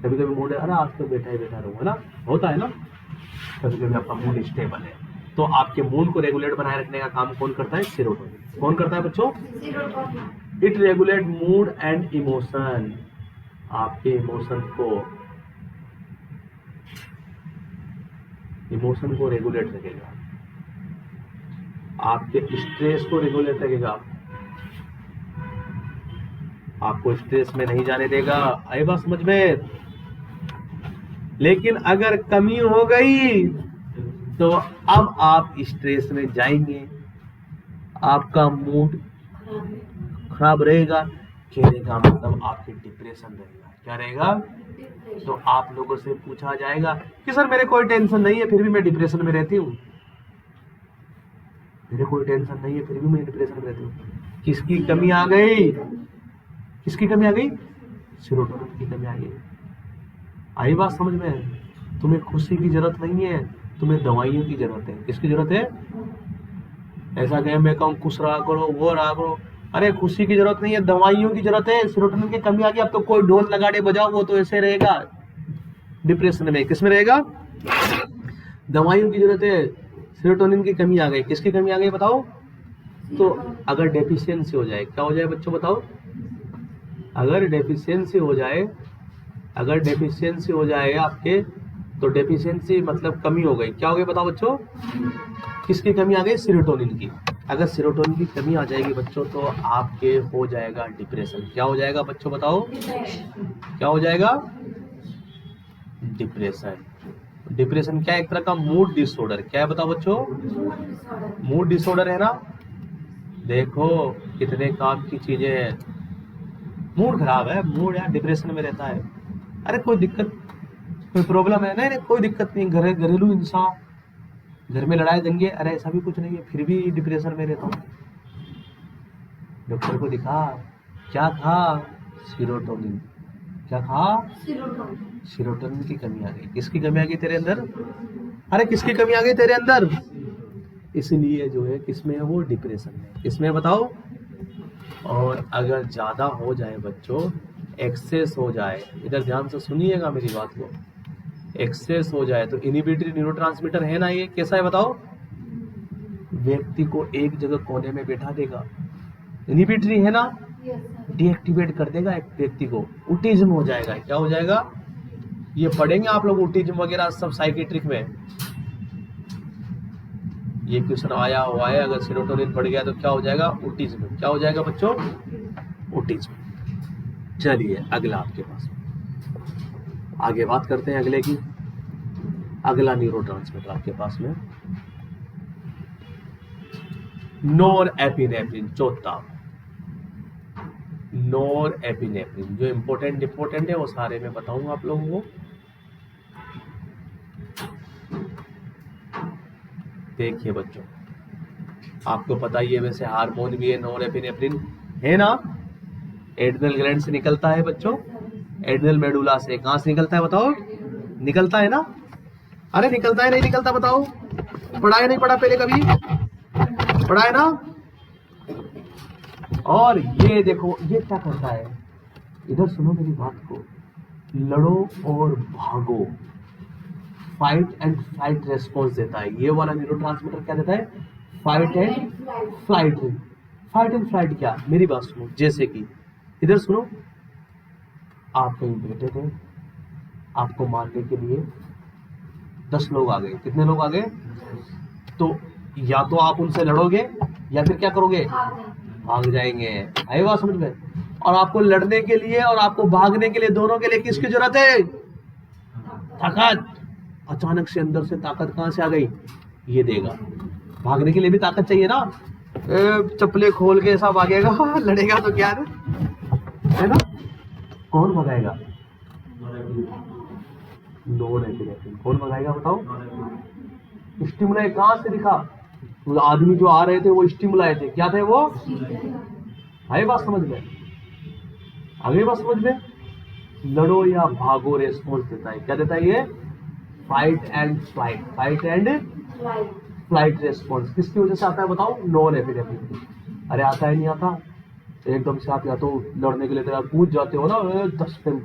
कभी कभी मूड है, अरे आज तो बैठा ही बैठा रहूं, है ना, होता है ना। कभी कभी आपका मूड स्टेबल है, तो आपके मूड को रेगुलेट बनाए रखने का काम कौन करता है? सेरोटोनिन। कौन करता है बच्चों? It regulate mood and emotion. आपके इमोशन को रेगुलेट रखेगा, आपके स्ट्रेस को रेगुलेट रखेगा, आपको स्ट्रेस में नहीं जाने देगा। आई बात समझ में? लेकिन अगर कमी हो गई तो अब आप स्ट्रेस में जाएंगे, आपका मूड खराब रहेगा। कहने का मतलब आपके डिप्रेशन रहेगा। क्या रहेगा? तो आप लोगों से पूछा जाएगा कि सर मेरे कोई टेंशन नहीं है फिर भी मैं डिप्रेशन में रहती हूँ, मेरे कोई टेंशन नहीं है फिर भी मैं डिप्रेशन में रहती हूँ। किसकी कमी आ गई? किसकी कमी आ गई? सेरोटोनिन की कमी आ गई। आई बात समझ में? तुम्हें खुशी की जरूरत नहीं है, तुम्हें दवाइयों की जरूरत है। किसकी जरूरत है? ऐसा कहे मैं कहूँ खुश रहा करो, वो रहा करो, अरे खुशी की जरूरत नहीं है, दवाइयों की जरूरत है। सेरोटोनिन की कमी आ गई, अब तो कोई ढोल लगाड़े बजाओ, वो तो ऐसे रहेगा डिप्रेशन में। किसमें रहेगा? दवाइयों की जरूरत है। सेरोटोनिन की कमी आ गई, किसकी कमी आ गई बताओ? तो अगर डेफिशिएंसी हो जाए, क्या हो जाए बच्चों बताओ? अगर डेफिशिएंसी हो जाए आपके, तो डेफिशिएंसी मतलब कमी हो गई, क्या हो गई बताओ बच्चों? किसकी कमी आ गई? सेरोटोनिन की। अगर सेरोटोनिन की कमी आ जाएगी बच्चों तो आपके हो जाएगा डिप्रेशन। क्या हो जाएगा बच्चों बताओ? क्या हो जाएगा? डिप्रेशन। डिप्रेशन क्या है? एक तरह का मूड डिसऑर्डर। क्या है बताओ बच्चों? मूड डिसऑर्डर है ना। देखो कितने काम की चीजें हैं। मूड खराब है, मूड यार डिप्रेशन में रहता है, अरे कोई दिक्कत, कोई प्रॉब्लम है? नहीं कोई दिक्कत नहीं, घरेलू इंसान, घर में लड़ाई दंगे, अरे ऐसा भी कुछ नहीं है फिर भी डिप्रेशन में रहता हूँ। डॉक्टर को दिखा, क्या था? सीरोटोनिन। क्या था? सीरोटोनिन की कमी आ गई। किसकी कमी आ गई तेरे अंदर? अरे किसकी कमी आ गई तेरे अंदर? इसलिए जो है किसमें है वो? डिप्रेशन में। किसमें बताओ? और अगर ज्यादा हो जाए बच्चों, एक्सेस हो जाए, इधर ध्यान से सुनिएगा मेरी बात को, एक्सेस हो जाए तो इनहिबिटरी न्यूरोट्रांसमीटर है ना, ये कैसा है बताओ? व्यक्ति को एक जगह कोने में बैठा देगा। इनहिबिटरी है ना, डीएक्टिवेट कर देगा एक व्यक्ति को, ऑटिज्म हो जाएगा। क्या हो जाएगा? ये पढ़ेंगे आप लोग ऑटिज्म वगैरह सब साइकेट्रिक में। ये क्वेश्चन आया हुआ है, अगर सेरोटोनिन बढ़ गया तो क्या हो जाएगा? ऑटिज्म। क्या हो जाएगा बच्चों? ऑटिज्म। चलिए अगला आपके पास, आगे बात करते हैं अगले की। अगला न्यूरोट्रांसमीटर आपके पास में नोरएपिनेफ्रिन, चौथा नोरएपिनेफ्रिन। जो इंपॉर्टेंट है वो सारे मैं बताऊंगा आप लोगों को। देखिए बच्चों, आपको पता ही है वैसे हार्मोन भी है नोरएपिनेफ्रिन, है ना? एड्रिनल ग्लैंड से निकलता है बच्चों, एड्रिनल मेडुला से। कहां से निकलता है बताओ? निकलता है ना? अरे निकलता है नहीं निकलता बताओ? पढ़ा है नहीं पढ़ा पहले कभी? पढ़ा है ना? और ये देखो ये क्या करता है, इधर सुनो मेरी बात को, लड़ो और भागो, फाइट एंड फ्लाइट रेस्पॉन्स देता है। ये वाला न्यूरोट्रांसमीटर क्या देता है? Fight and flight. Fight and flight क्या? मेरी बात सुनो, जैसे कि इधर सुनो, आप कहीं बैठे थे, आपको मारने के लिए 10 लोग आ गए। कितने लोग आ गए? तो या तो आप उनसे लड़ोगे या फिर क्या करोगे? भाग जाएंगे। आई बात समझ में? और आपको लड़ने के लिए और आपको भागने के लिए, दोनों के लिए किसकी जरूरत है? ताकत। अचानक से अंदर से ताकत कहां से आ गई? ये देगा। भागने के लिए भी ताकत चाहिए ना, चप्पलें खोल के सब भागेगा, लड़ेगा तो क्या है ना? कौन भगाएगा? नोरएपिनेफ्रिन। कौन भगाएगा बताओ? स्टिमुलाई कहां से दिखा? वो आदमी जो आ रहे थे वो स्टिमुलाई थे। क्या थे वो? आई बात समझ में? आगे बात समझ में? लड़ो या भागो रेस्पॉन्स देता है। क्या देता है ये? Fight and flight. Fight and flight response किसकी वजह से आता है बताओ? नोरएपिनेफ्रिन। अरे आता है नहीं आता? एकदम से आप या तो लड़ने के लिए तैयार कूद जाते हो ना 10 मिनट,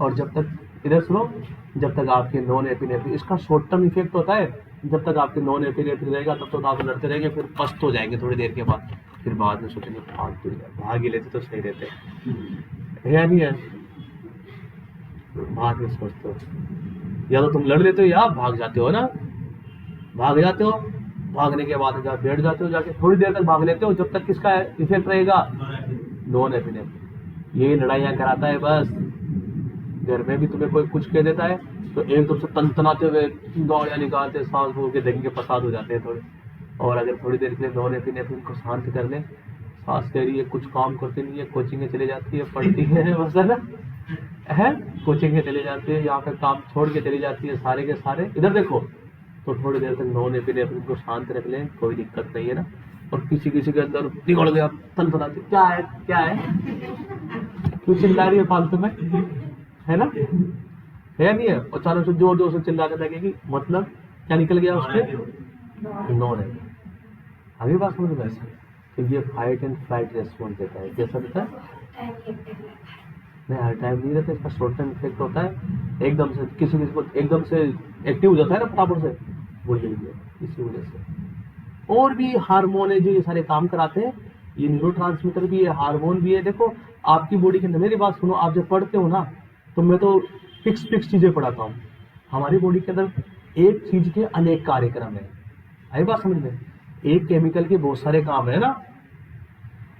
और जब तक, इधर सुनो, जब तक आपके नॉन-एपिनेफ्रिन, इसका शॉर्ट टर्म इफेक्ट होता है, जब तक आपके नॉन-एपिनेफ्रिन रहेगा तब तक आप लड़ते रहेंगे, फिर पस्त हो जाएंगे थोड़ी देर के बाद, फिर बाद में सोचेंगे भाग ही लेते तो सही रहते, है या नहीं है? बाद में सोचते हो, या तो तुम लड़ लेते हो या भाग जाते हो ना, भाग जाते हो, भागने के बाद जब बैठ जाते हो जाके थोड़ी देर तक भाग लेते हो, जब तक किसका इफेक्ट रहेगा? नॉन-एपिनेफ्रिन। ये लड़ाइयाँ कराता है बस। घर में भी तुम्हें कोई कुछ कह देता है तो एकदम से तनतनाते हुए दौड़ियाँ निकालते, सांस फूल के दंगे फसाद हो जाते हैं थोड़े। और अगर थोड़ी देर के लिए नॉन-एपिनेफ्रिन को शांत कर ले, सांस कह रही है, कुछ काम करती नहीं है, कोचिंग चले जाती है, पढ़ती है बस है, कोचिंग चले जाती है, यहाँ पे काम छोड़ के चली जाती है सारे के सारे, इधर देखो, तो थोड़ी देर तक नॉन-एपिनेफ्रिन को शांत रख लें, कोई दिक्कत नहीं है ना। और किसी किसी के अंदर निकल गया तनतनाते, क्या है क्या है, क्यों चिल्ला रही है फालतू में, है ना, है नहीं है? और अचानक से जोर जोर से चिल्ला के लगेगी, मतलब क्या निकल गया उसके? नॉन है। अभी बात समझ में? तो ये फाइट एंड फ्लाइट रेस्पॉन्स देता है। कैसा देता है? नहीं, हर टाइम नहीं रहता, इसका शॉर्ट टर्म इफेक्ट होता है, एकदम से किसी किसी को एकदम से एक्टिव हो जाता है ना फटाफट से, वो यही है, इसी वजह से। और भी हार्मोन है जो ये सारे काम कराते हैं, ये न्यूरोट्रांसमीटर भी है, हार्मोन भी है। देखो आपकी बॉडी के अंदर, मेरी बात सुनो, आप जब पढ़ते हो ना, तो मैं तो फिक्स चीजें पढ़ाता हूँ। हमारी बॉडी के अंदर एक चीज के अनेक कार्यक्रम है। आई बात समझ में? एक केमिकल के बहुत सारे काम है ना।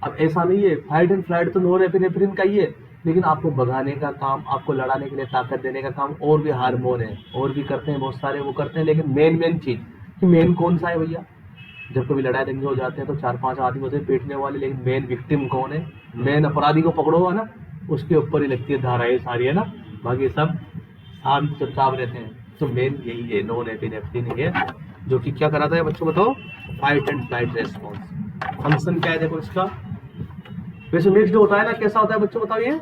अब ऐसा नहीं है, फाइट एंड फ्लाइट तो नॉन-एपिनेफ्रिन का ही है, लेकिन आपको भगाने का काम, आपको लड़ाने के लिए ताकत देने का काम और भी हार्मोन है, और भी करते हैं, बहुत सारे वो करते हैं। लेकिन मेन चीज कि मेन कौन सा है भैया? जब कभी लड़ाई दंगे हो जाते हैं तो 4-5 आदमी होते हैं पीटने वाले, लेकिन मेन विक्टिम कौन है? मेन अपराधी को पकड़ो है ना, उसके ऊपर ही लगती है धाराएं सारी, है ना, बाकी सब शांत चुपचाप रहते हैं। तो मेन यही है, नॉन-एपिनेफ्रिन है, जो कि क्या कराता है बच्चों बताओ? Fight and flight response. Function क्या है देखो इसका, वैसे मिक्स्ड होता है ना, कैसा होता है बच्चों बताओ ये,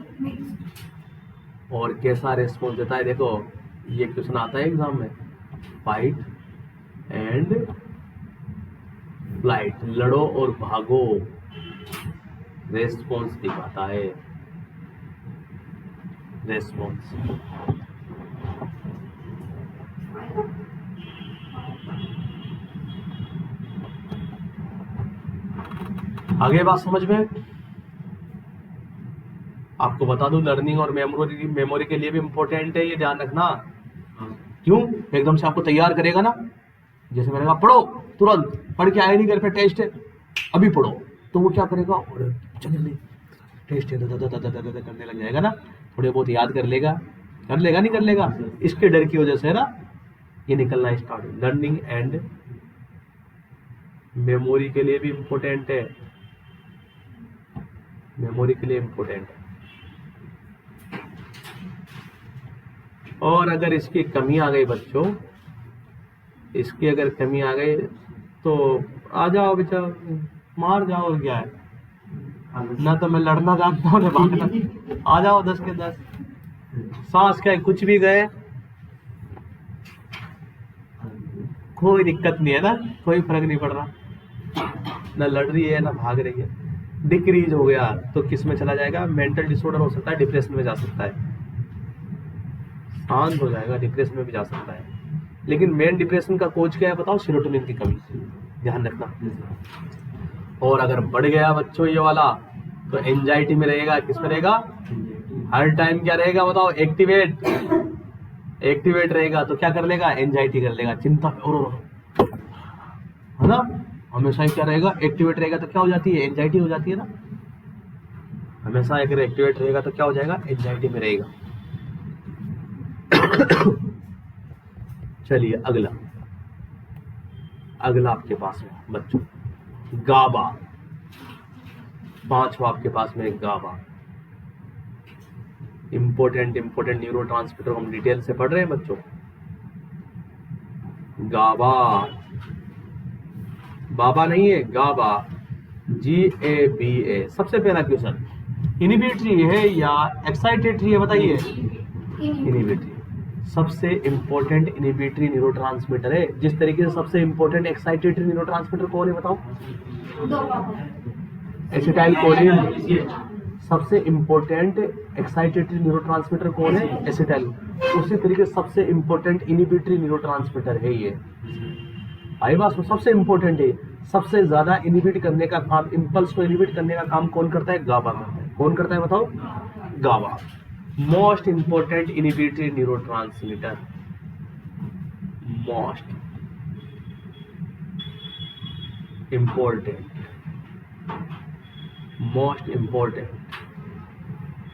और कैसा रेस्पॉन्स देता है देखो, ये क्वेश्चन आता है एग्जाम में, फाइट एंड फ्लाइट, लड़ो और भागो, रेस्पॉन्स दिखाता है, रेस्पॉन्स। आगे बात समझ में, आपको बता दूं लर्निंग और मेमोरी के लिए भी इंपॉर्टेंट है, ये ध्यान रखना। क्यों? एकदम से आपको तैयार करेगा ना, जैसे मैंने कहा पढ़ो, तुरंत पढ़ के आए नहीं, घर पे टेस्ट है अभी पढ़ो, तो वो क्या करेगा, चलिए टेस्ट है करने लग जाएगा ना, थोड़े बहुत याद कर लेगा नहीं कर लेगा, इसके डर की वजह से ना ये निकलना स्टार्ट। लर्निंग एंड मेमोरी के लिए भी इंपॉर्टेंट है, मेमोरी के लिए इंपॉर्टेंट है। और अगर इसकी कमी आ गई बच्चों, इसकी अगर कमी आ गई तो आ जाओ बेटा, मार जाओ, और क्या है ना, तो मैं लड़ना जानता हूँ ना भागना, आ जाओ 10 के 10, सांस का कुछ भी गए कोई दिक्कत नहीं है ना, कोई फर्क नहीं पड़ रहा, ना लड़ रही है ना भाग रही है। डिक्रीज हो गया तो किस में चला जाएगा, मेंटल डिसऑर्डर हो सकता है, डिप्रेशन में जा सकता है, शांत हो जाएगा, डिप्रेशन में भी जा सकता है। लेकिन मेन डिप्रेशन का कोज क्या है बताओ, सेरोटोनिन की कमी, ध्यान रखना। और अगर बढ़ गया बच्चों ये वाला, तो एंजाइटी में रहेगा, किस में रहेगा, हर टाइम क्या रहेगा बताओ, एक्टिवेट रहेगा, तो क्या कर लेगा, एंजाइटी कर लेगा, चिंता है ना, हमेशा ही क्या रहेगा, एक्टिवेट रहेगा, तो क्या हो जाती है, एंजाइटी हो जाती है ना, हमेशा अगर एक्टिवेट रहेगा तो क्या हो जाएगा, एंजाइटी में रहेगा। चलिए अगला आपके पास में बच्चों गाबा, 5वां आपके पास में गाबा, इंपॉर्टेंट न्यूरोट्रांसमीटर हम डिटेल से पढ़ रहे हैं बच्चों। गाबा, बाबा नहीं है, गाबा, GABA। सबसे पहला क्वेश्चन, इनिबिटरी है या एक्साइटेटरी है बताइए, इनिबिटरी। सबसे इंपॉर्टेंट इनिबिटरी न्यूरोट्रांसमीटर है, जिस तरीके से सबसे इंपॉर्टेंट एक्साइटेटरी न्यूरोट्रांसमीटर कौन है बताओ, एसिटाइलकोलिन। सबसे इंपॉर्टेंट एक्साइटेटरी न्यूरोट्रांसमीटर कौन है, एसिटाइल। उसी तरीके से सबसे इंपॉर्टेंट इनिबिटरी न्यूरोट्रांसमीटर है ये, आई बात, सबसे इंपॉर्टेंट है। सबसे ज्यादा इनिबिट करने का काम, इंपल्स को इनिबिट करने का काम कौन करता है, गाबा करता है। कौन करता है बताओ, GABA. Most important inhibitory neurotransmitter, most important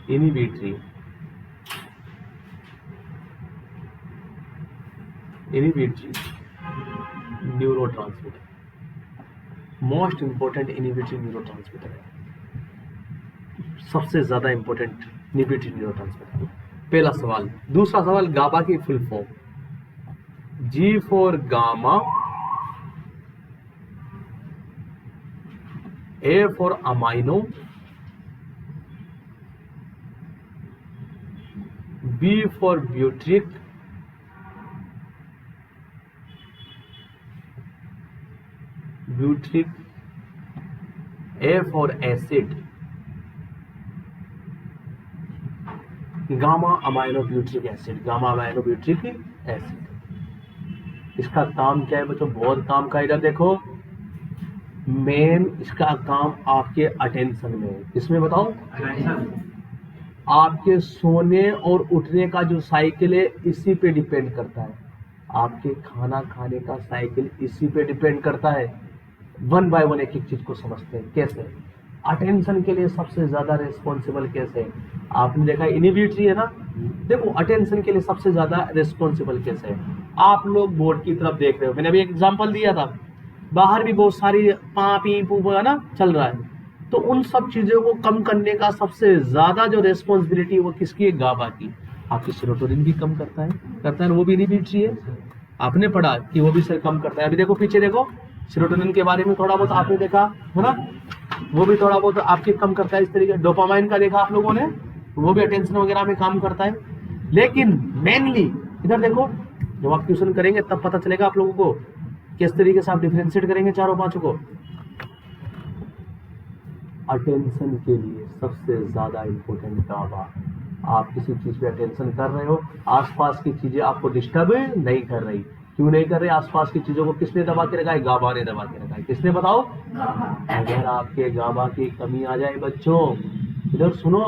inhibitory neurotransmitter, most important inhibitory neurotransmitter है, सबसे ज्यादा इंपॉर्टेंट इनिबिटरी न्यूरोट्रांसमीटर। पहला सवाल। दूसरा सवाल, गाबा की full form, G for gamma, A for amino, B for butyric, A for acid, gamma amino butyric acid, gamma amino butyric acid. इसका काम क्या है बच्चों, बहुत काम का। इधर देखो, मेन इसका काम आपके अटेंशन में है। इसमें बताओ, आपके सोने और उठने का जो साइकिल है इसी पे डिपेंड करता है, आपके खाना खाने का साइकिल इसी पे डिपेंड करता है। वन बाय वन एक एक चीज को समझते हैं। कैसे, अटेंशन के लिए सबसे ज्यादा रिस्पॉन्सिबल कैसे, आपने देखा इनिबिटरी है ना, देखो अटेंशन के लिए सबसे ज्यादा रिस्पॉन्सिबल कैसे है। आप लोग बोर्ड की तरफ देख रहे हो, मैंने अभी एक एग्जांपल दिया था, बाहर भी बहुत सारी पी पू है ना चल रहा है, तो उन सब चीजों को कम करने का सबसे ज्यादा जो रिस्पॉन्सिबिलिटी वो किसकी है, गाबा की। आपकी सेरोटोनिन भी कम करता है, वो भी इनिबिटरी है। आपने पढ़ा कि वो भी कम करता है। अभी देखो पीछे देखो, सेरोटोनिन के बारे में थोड़ा बहुत आपने देखा है ना, वो भी थोड़ा बहुत आपके कम करता है इस तरीके। डोपामाइन का देखा आप लोगों ने, वो भी अटेंशन वगैरह में काम करता है। लेकिन मेनली इधर देखो, जब आप ट्यूशन करेंगे तब पता चलेगा आप लोगों को किस तरीके से आप डिफरेंशिएट करेंगे चारों पांचों को। अटेंशन के लिए सबसे ज्यादा इंपॉर्टेंट गाबा। आप किसी चीज पे अटेंशन कर रहे हो, आसपास की चीजें आपको डिस्टर्ब नहीं कर रही। क्यों नहीं कर रहे? आसपास की चीजों को किसने दबा के रखा है? गाबा ने दबा के रखा है। किसने? बताओ। अगर आपके गाबा की कमी आ जाए बच्चों, इधर सुनो,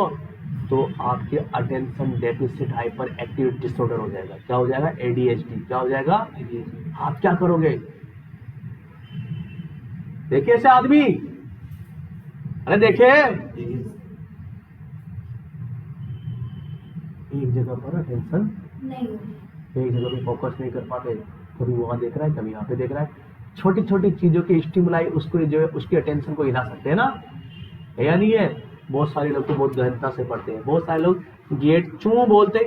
तो आपके attention deficit hyper activity disorder हो जाएगा। क्या हो जाएगा? एडीएचडी। क्या हो जाएगा? आप क्या करोगे? देखिए ऐसे आदमी, अरे देखे, एक जगह पर अटेंशन नहीं, एक जगह पे फोकस नहीं कर पाते, कभी वहां देख रहा है, कभी यहाँ पे देख रहा है। छोटी छोटी चीजों की स्टिमुलाई उसको जो है उसकी अटेंशन को हिला सकते हैं ना, है या नहीं है? बहुत सारे लोग तो बहुत गहनता से पढ़ते हैं, बहुत सारे लोग गेट चू बोलते,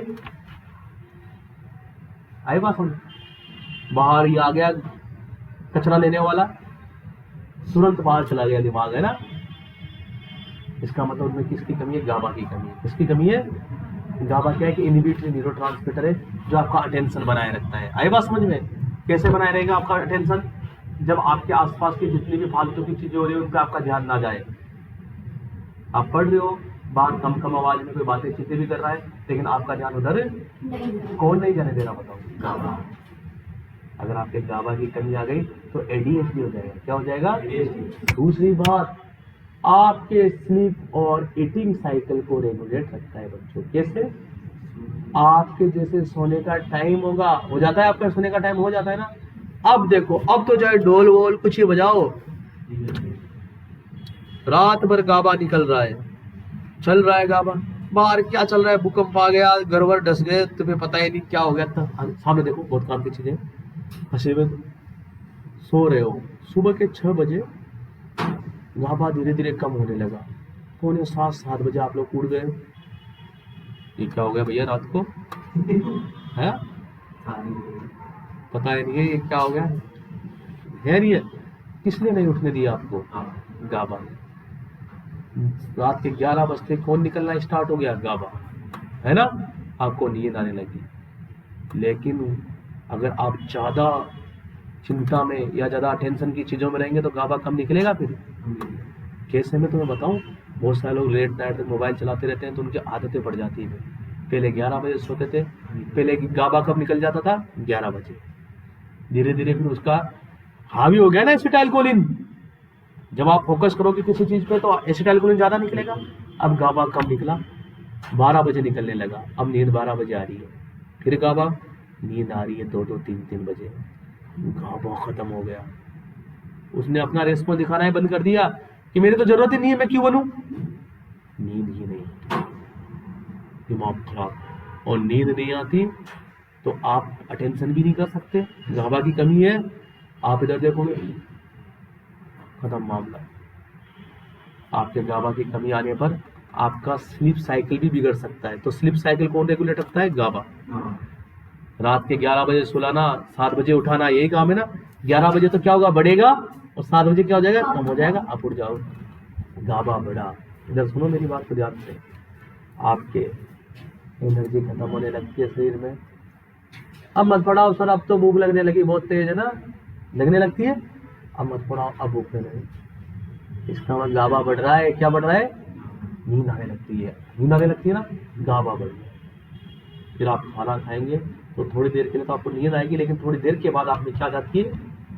आई बात समझ, बाहर ही आ गया कचरा लेने वाला, तुरंत बाहर चला गया दिमाग, है ना। इसका मतलब उसमें किसकी कमी है? गाबा की कमी है। किसकी कमी है? गाबा क्या है कि इनहिबिटरी न्यूरोट्रांसमीटर है जो आपका अटेंशन बनाए रखता है। आई बात समझ में? कैसे बनाए रहेगा आपका अटेंशन? जब आपके आसपास की जितनी भी फालतू की चीजें हो रही है उन पर आपका ध्यान ना जाए। आप पढ़ रहे हो, बाहर कम कम आवाज में कोई बातें चीजें भी कर रहा है, लेकिन आपका ध्यान उधर कौन नहीं जाने दे रहा? बताओ, गाबा। अगर आपके गाबा की कमी आ गई तो एडीएचडी हो जाएगा। क्या हो जाएगा? दूसरी बात, आपके स्लीप और ईटिंग साइकिल को रेगुलेट रखता है बच्चों। कैसे? आपके जैसे सोने का टाइम होगा, हो जाता है आपका सोने का टाइम हो जाता है ना। अब देखो, अब तो चाहे ढोल वोल कुछ ही बजाओ, रात भर गाबा निकल रहा है, चल रहा है गाबा। बाहर क्या चल रहा है? भूकंप आ गया, घर वर डस गए, तुम्हें पता ही नहीं क्या हो गया था। सामने देखो बहुत काम की चीजें, हंसे में सो रहे हो, सुबह के 6 बजे गाबा धीरे धीरे कम होने लगा, पौने 7 बजे आप लोग उड़ गए। ये क्या हो गया भैया रात को? है पता ही नहीं है ये क्या हो गया है। नहीं है, किसने नहीं उठने दिया आपको? गाबा। रात के 11 बजते कौन निकलना स्टार्ट हो गया? गाबा, है ना। आपको नींद आने लगी। लेकिन अगर आप ज्यादा चिंता में या ज्यादा टेंशन की चीजों में रहेंगे तो गाबा कम निकलेगा। फिर कैसे मैं तुम्हें बताऊं, बहुत सारे लोग लेट नाइट तक मोबाइल चलाते रहते हैं तो उनकी आदतें पड़ जाती है। पहले 11 बजे सोते थे, पहले गाबा कब निकल जाता था? 11 बजे। धीरे धीरे फिर उसका हावी हो गया ना एसिटाइलकोलिन। जब आप फोकस करोगे किसी चीज पे तो एसिटाइलकोलिन ज्यादा निकलेगा। अब गाबा कम निकला, 12 बजे निकलने लगा, अब नींद 12 बजे आ रही है। फिर गाबा, नींद आ रही है 2-2, 3-3 बजे, गाबा खत्म हो गया। उसने अपना रेस्पॉन्स दिखाना है बंद कर दिया कि मेरी तो जरूरत ही नहीं है, मैं क्यों बनूं? नींद ही नहीं, दिमाग खराब। और नींद नहीं आती तो आप अटेंशन भी नहीं कर सकते, गाबा की कमी है। आप इधर देखोगे, खत्म मामला। आपके गाबा की कमी आने पर आपका स्लीप साइकिल भी बिगड़ सकता है। तो स्लीप साइकिल कौन रेगुलेट रखता है? गाबा। रात के 11 बजे सुलाना, 7 बजे उठाना, यही काम है ना। 11 बजे तो क्या होगा? बढ़ेगा, और 7 बजे क्या हो जाएगा? कम हो जाएगा, आप उठ जाओ। गाबा बढ़ा। इधर सुनो मेरी बात को ध्यान से, आपके एनर्जी खत्म होने लगती है शरीर में। अब मत पढ़ाओ सर, अब तो भूख लगने लगी, बहुत तेज है ना, लगने लगती है। अब मत पढ़ाओ, अब भूख नहीं। इसका मतलब गाबा बढ़ रहा है। क्या बढ़ रहा है? नींद आने लगती है। नींद आने लगती है ना, गाबा बढ़ रहा है। फिर आप खाना खाएंगे तो थोड़ी देर के लिए तो आपको नींद आएगी, लेकिन थोड़ी देर के बाद आप में क्या जाती है?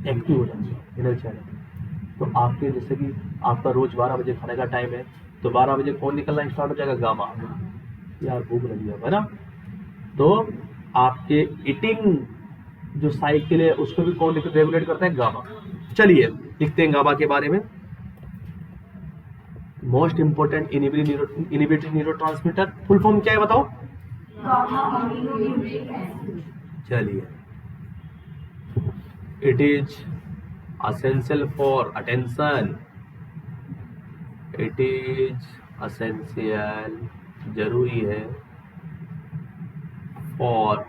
एक्टिव हो जाती है, एनर्जी आ जाती है। तो आपके जैसे कि आपका रोज 12 बजे खाने का टाइम है, तो 12 बजे कौन निकलना स्टार्ट हो जाएगा? गाबा। यार भूख लगी है ना, तो आपके ईटिंग जो साइकिल है उसको भी कौन रेगुलेट करता है? गाबा। चलिए लिखते हैं गाबा के बारे में। Most important inhibitory neurotransmitter, full form क्या है बताओ? चलिए, it is essential for attention, it is essential, जरूरी है, फॉर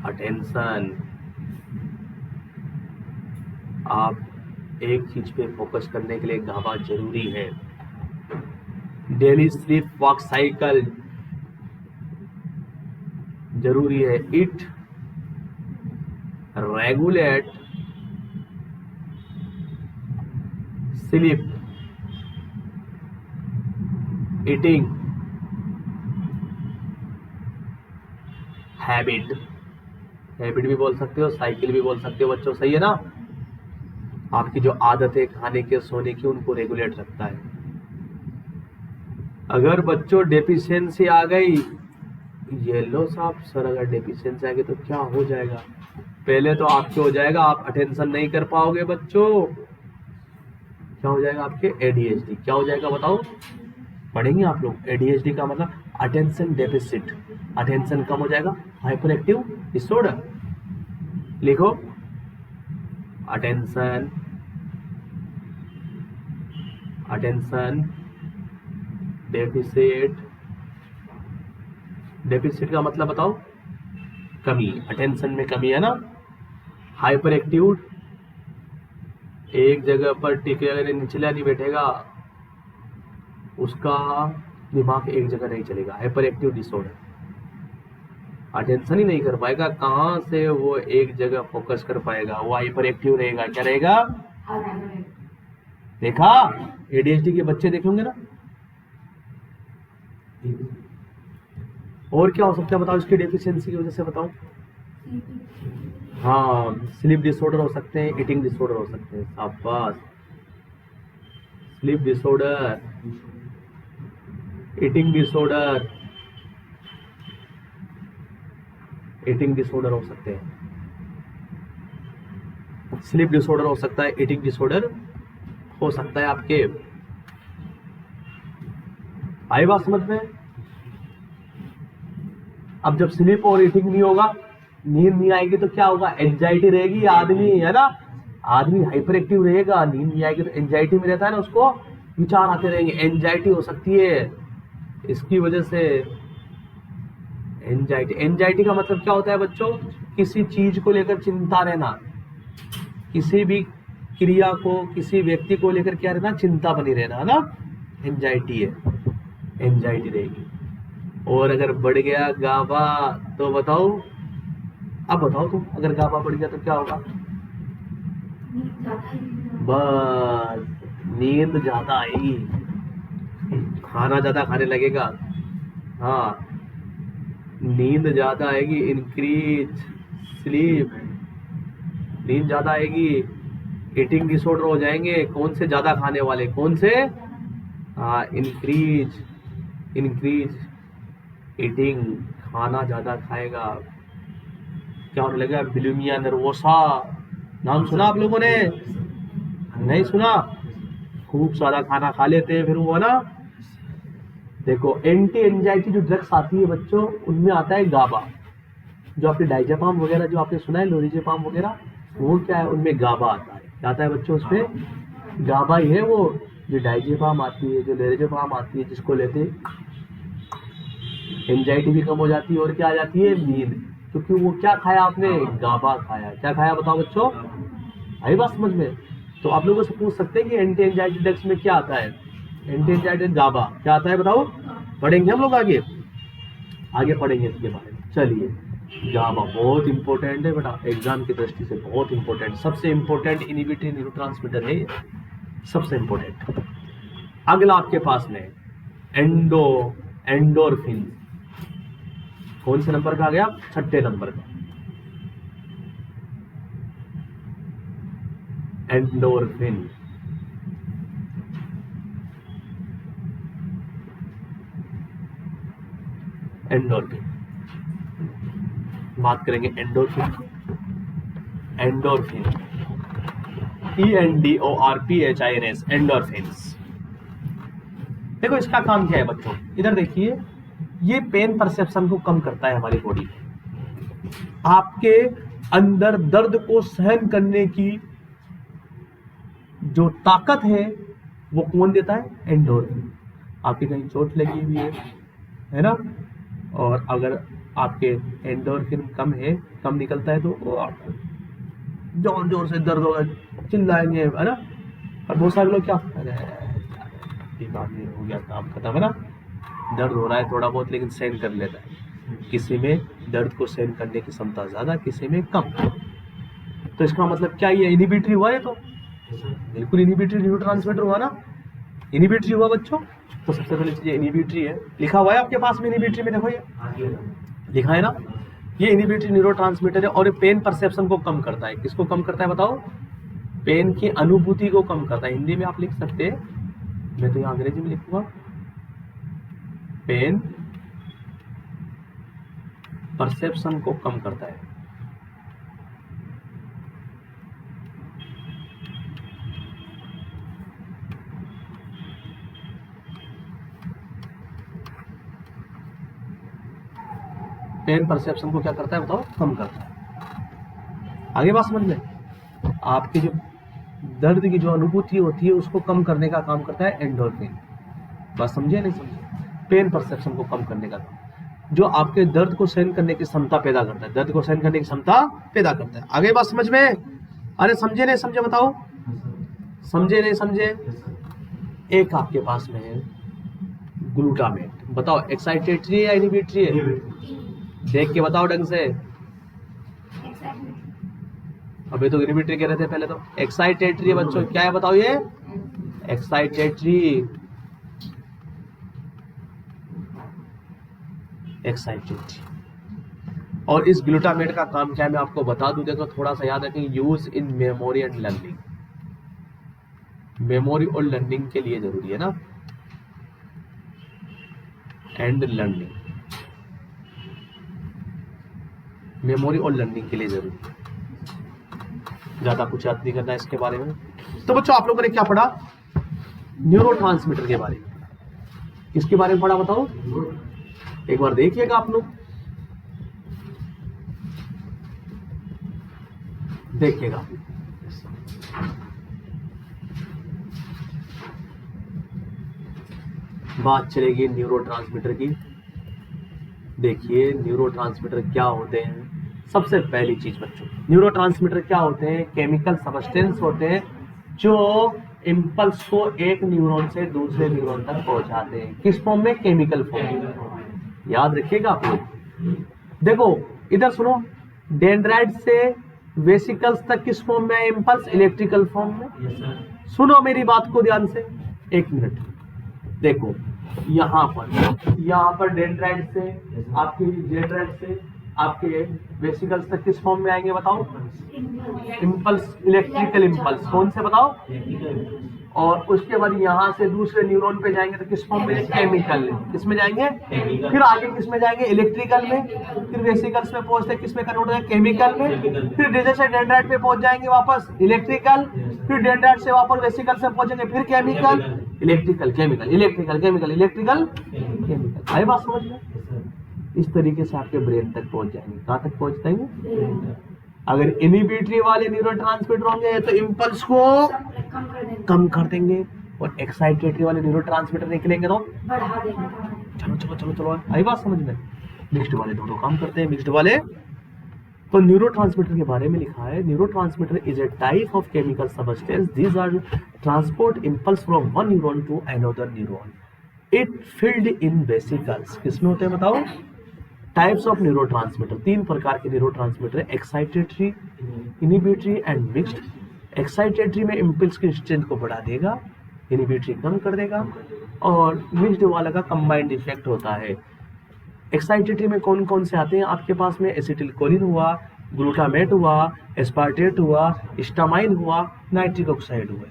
अटेंशन, आप एक चीज पे फोकस करने के लिए गाबा जरूरी है। डेली स्लीप वॉक साइकिल जरूरी है। It regulate sleep eating habit, habit भी बोल सकते हो, साइकिल भी बोल सकते हो बच्चों, सही है ना। आपकी जो आदत है खाने के सोने की उनको रेगुलेट रखता है। अगर बच्चों डेफिशिएंसी आ गई, ये लो साहब सर, अगर डेफिशिएंसी आ गई तो क्या हो जाएगा? पहले तो आपके हो जाएगा, आप अटेंशन नहीं कर पाओगे बच्चों। क्या हो जाएगा आपके? एडीएचडी। क्या हो जाएगा बताओ? पढ़ेंगे आप लोग। एडीएचडी का मतलब अटेंशन डेफिसिट, अटेंशन कम हो जाएगा। हाइपर एक्टिव डिसऑर्डर, लिखो अटेंशन, अटेंशन डेफिसिट, डेफिसिट का मतलब बताओ? कमी, अटेंशन में कमी है ना। हाइपर एक्टिव, एक जगह पर टिके अगर निचला नहीं बैठेगा, उसका दिमाग एक जगह नहीं चलेगा। हाइपर एक्टिव डिसऑर्डर, अटेंशन ही नहीं कर पाएगा, कहाँ से वो एक जगह फोकस कर पाएगा? वो हाइपर एक्टिव रहेगा। क्या रहेगा? देखा, एडीएचडी के बच्चे देखे होंगे ना। और क्या हो सकता है बताओ इसकी डेफिशिएंसी की वजह से? बताओ। हाँ, स्लीप डिसऑर्डर हो सकते हैं, ईटिंग डिसऑर्डर हो सकते हैं। शाबाश, sleep disorder, eating disorder, eating disorder हो सकते हैं। स्लीप डिसऑर्डर हो सकता है, ईटिंग डिसऑर्डर हो सकता है आपके। आई बात समझ में? अब जब स्लीप और ईटिंग नहीं होगा, नींद नहीं आएगी तो क्या होगा? एंजाइटी रहेगी, आदमी है ना, आदमी हाइपर एक्टिव रहेगा। नींद नहीं आएगी तो एंजाइटी में रहता है ना, उसको विचार आते रहेंगे। एंजाइटी हो सकती है इसकी वजह से। एंजाइटी, एंजाइटी का मतलब क्या होता है बच्चों? किसी चीज को लेकर चिंता रहना, किसी भी क्रिया को, किसी व्यक्ति को लेकर क्या रहना? चिंता बनी रहना, है ना, एंजाइटी है, एंजाइटी रहेगी। और अगर बढ़ गया गाबा तो बताओ, अब बताओ तुम, अगर गाबा बढ़ गया तो क्या होगा? बस नींद ज्यादा आएगी, खाना ज्यादा खाने लगेगा। हाँ, नींद ज्यादा आएगी, इंक्रीज स्लीप, नींद ज्यादा आएगी, ईटिंग डिसऑर्डर हो जाएंगे। कौन से ज्यादा खाने वाले? कौन से? हाँ, इंक्रीज, इंक्रीज ईटिंग, खाना ज्यादा खाएगा। क्या होने लगेगा? बुलिमिया नर्वोसा, नाम सुना आप लोगों ने? नहीं सुना? खूब सारा खाना खा लेते हैं फिर वो ना। देखो, एंटी एंजाइटी जो ड्रग्स आती है बच्चों, उनमें आता है गाबा। जो आपने डाइजेपाम वगैरह जो आपने सुना है, लोरिजेपाम वगैरह, वो क्या है? उनमें गाबा आता है। क्या आता है बच्चों उसमें? गाबा ही है वो। जो डाइजेपाम आती है, जो लोरिजेपाम आती है, जिसको लेते एंजाइटी भी कम हो जाती है और क्या आ जाती है? नींद। क्योंकि वो क्या खाया आपने? गाबा खाया। क्या खाया बताओ बच्चों? आई बात समझ में? तो आप लोगों से पूछ सकते हैं कि एंटी एंजाइटी ड्रग्स में क्या आता है? एंटी एंजाइटी गाबा क्या आता है बताओ? पढ़ेंगे हम लोग आगे, आगे पढ़ेंगे इसके बारे में। चलिए, गाबा बहुत इंपॉर्टेंट है बेटा, एग्जाम की दृष्टि से बहुत इंपॉर्टेंट, सबसे इंपॉर्टेंट इनहिबिटरी न्यूरोट्रांसमीटर है ये, सबसे इंपॉर्टेंट। अगला आपके पास में एंडोर्फिन, कौन से नंबर का आ गया? 6 नंबर का। एंडोर्फिन, एंडोर्फिन बात करेंगे। Endorphin, endorphin, ENDORPHINS, endorphins. देखो इसका काम क्या है बच्चों? इधर देखिए, ये पेन परसेप्शन को कम करता है हमारी बॉडी में। आपके अंदर दर्द को सहन करने की जो ताकत है वो कौन देता है? एंडोर्फिन। आपके कहीं चोट लगी हुई है ना, और अगर आपके एंडोर्फिन कम है, कम निकलता है, तो जोर जोर से दर्द होगा, चिल्लाएंगे, है ना। और बहुत सारे लोग क्या, अरे बीमार नहीं हो गया, काम खत्म, है ना। दर्द हो रहा है थोड़ा बहुत लेकिन सहन कर लेता है। किसी में दर्द को सहन करने की क्षमता ज्यादा, किसी में कम। तो इसका मतलब क्या, ये इनहिबिटरी हुआ है, तो बिल्कुल इनहिबिटरी न्यूरोट्रांसमीटर हुआ ना, इनहिबिटरी हुआ बच्चों। तो सबसे पहले चीज इनहिबिटरी है, लिखा हुआ है आपके पास में इनहिबिटरी में, देखो ये लिखा है ना, ये इनहिबिटरी न्यूरोट्रांसमीटर है और ये पेन परसेप्शन को कम करता है। किसको कम करता है बताओ? पेन की अनुभूति को कम करता है। हिंदी में आप लिख सकते हैं, मैं तो यहाँ अंग्रेजी में लिखूंगा, पेन परसेप्शन को कम करता है। पेन परसेप्शन को क्या करता है बताओ? कम करता है। आगे बात समझ में, आपकी जो दर्द की जो अनुभूति होती है उसको कम करने का काम करता है एंडोर्फिन। बात समझे नहीं समझे? पेन परसेप्शन को कम करने का काम, जो आपके दर्द को सहन करने की क्षमता पैदा करता है, दर्द को सहन करने की क्षमता पैदा करता है। आगे बात समझ में? अरे समझे नहीं समझे बताओ? समझे नहीं समझे? एक आपके पास में है ग्लूटामेट, बताओ एक्साइटेटरी या इनहिबिटरी है? देख के बताओ ढंग से। अभी तो इनहिबिटरी कह रहे थे पहले, तो एक्साइटेटरी है बच्चों। क्या है बताओ? ये एक्साइटेटरी, एक्साइटेटरी। और इस ग्लूटामेट का काम क्या है मैं आपको बता दूं, देखो थोड़ा सा याद रखें। Use in memory and learning, memory और लर्निंग के लिए जरूरी है ना, एंड लर्निंग, मेमोरी और लर्निंग के लिए जरूरी है। ज्यादा कुछ याद नहीं करना है इसके बारे में। तो बच्चों आप लोगों ने क्या पढ़ा? न्यूरोट्रांसमीटर के बारे में। किसके बारे में पढ़ा बताओ? एक बार देखिएगा आप लोग, देखिएगा। बात चलेगी न्यूरोट्रांसमीटर की। देखिए न्यूरोट्रांसमीटर क्या होते हैं। सबसे पहली चीज बच्चों, न्यूरोट्रांसमीटर क्या होते हैं? केमिकल सब्सटेंस होते हैं जो इंपल्स को एक न्यूरॉन से दूसरे न्यूरॉन तक पहुंचाते हैं। किस फॉर्म में? केमिकल फॉर्म में। याद रखिएगा आप लोग। देखो इधर सुनो, डेंड्राइट से वेसिकल्स तक किस फॉर्म में है इंपल्स? इलेक्ट्रिकल फॉर्म में। सुनो मेरी बात को ध्यान से, एक मिनट। देखो यहाँ पर डेंड्राइट से आपके डेंड्राइट से आपके वेसिकल्स तक किस फॉर्म में आएंगे बताओ? Impulse, electrical impulse. कौन से बताओ? और उसके बाद यहाँ से दूसरे न्यूरॉन पे जाएंगे तो किस फॉर्म में? केमिकल। किस में जाएंगे? फिर आगे किस में जाएंगे? इलेक्ट्रिकल में। फिर वेसिकल्स में पहुंचते किस में कन्वर्ट हो जाएंगे? केमिकल में। फिर जैसे डेंड्राइट पे पहुंच जाएंगे वापस इलेक्ट्रिकल, फिर डेंड्राइट से वापस वेसिकल से पहुंचेंगे फिर chemical, electrical, chemical, electrical, chemical, electrical, chemical. आई बात समझ में? इस तरीके से आपके ब्रेन तक पहुंच जाएंगे। कहाँ तक पहुंचते हैं? अगर इनहिबिटरी वाले न्यूरोट्रांसमीटर होंगे तो इंपल्स को कम कर देंगे, और एक्साइटेटरी वाले न्यूरोट्रांसमीटर निकलेंगे तो बढ़ा देंगे। चलो चलो चलो चलो, आई बात समझ में? मिक्स्ड वाले दोनों काम करते हैं, मिक्स्ड वाले। तो न्यूरोट्रांसमीटर के बारे में लिखा है, neurotransmitter is a type of chemical substance, these are transport impulse from one neuron to another neuron, it filled in vesicles. किसमें होते हैं बताओ? टाइप्स ऑफ न्यूरोट्रांसमीटर, 3 प्रकार के न्यूरोट्रांसमीटर है, excitatory, inhibitory and mixed. Excitatory में इंपल्स के strength को बढ़ा देगा, इनहिबिटरी कम कर देगा, और मिक्स्ड वाला का कंबाइंड इफेक्ट होता है। एक्साइटेटरी में कौन कौन से आते हैं आपके पास में? एसिटिलकोलिन हुआ, ग्लूटामेट हुआ, एस्पार्टेट हुआ, स्टामाइन हुआ, नाइट्रिक ऑक्साइड हुआ।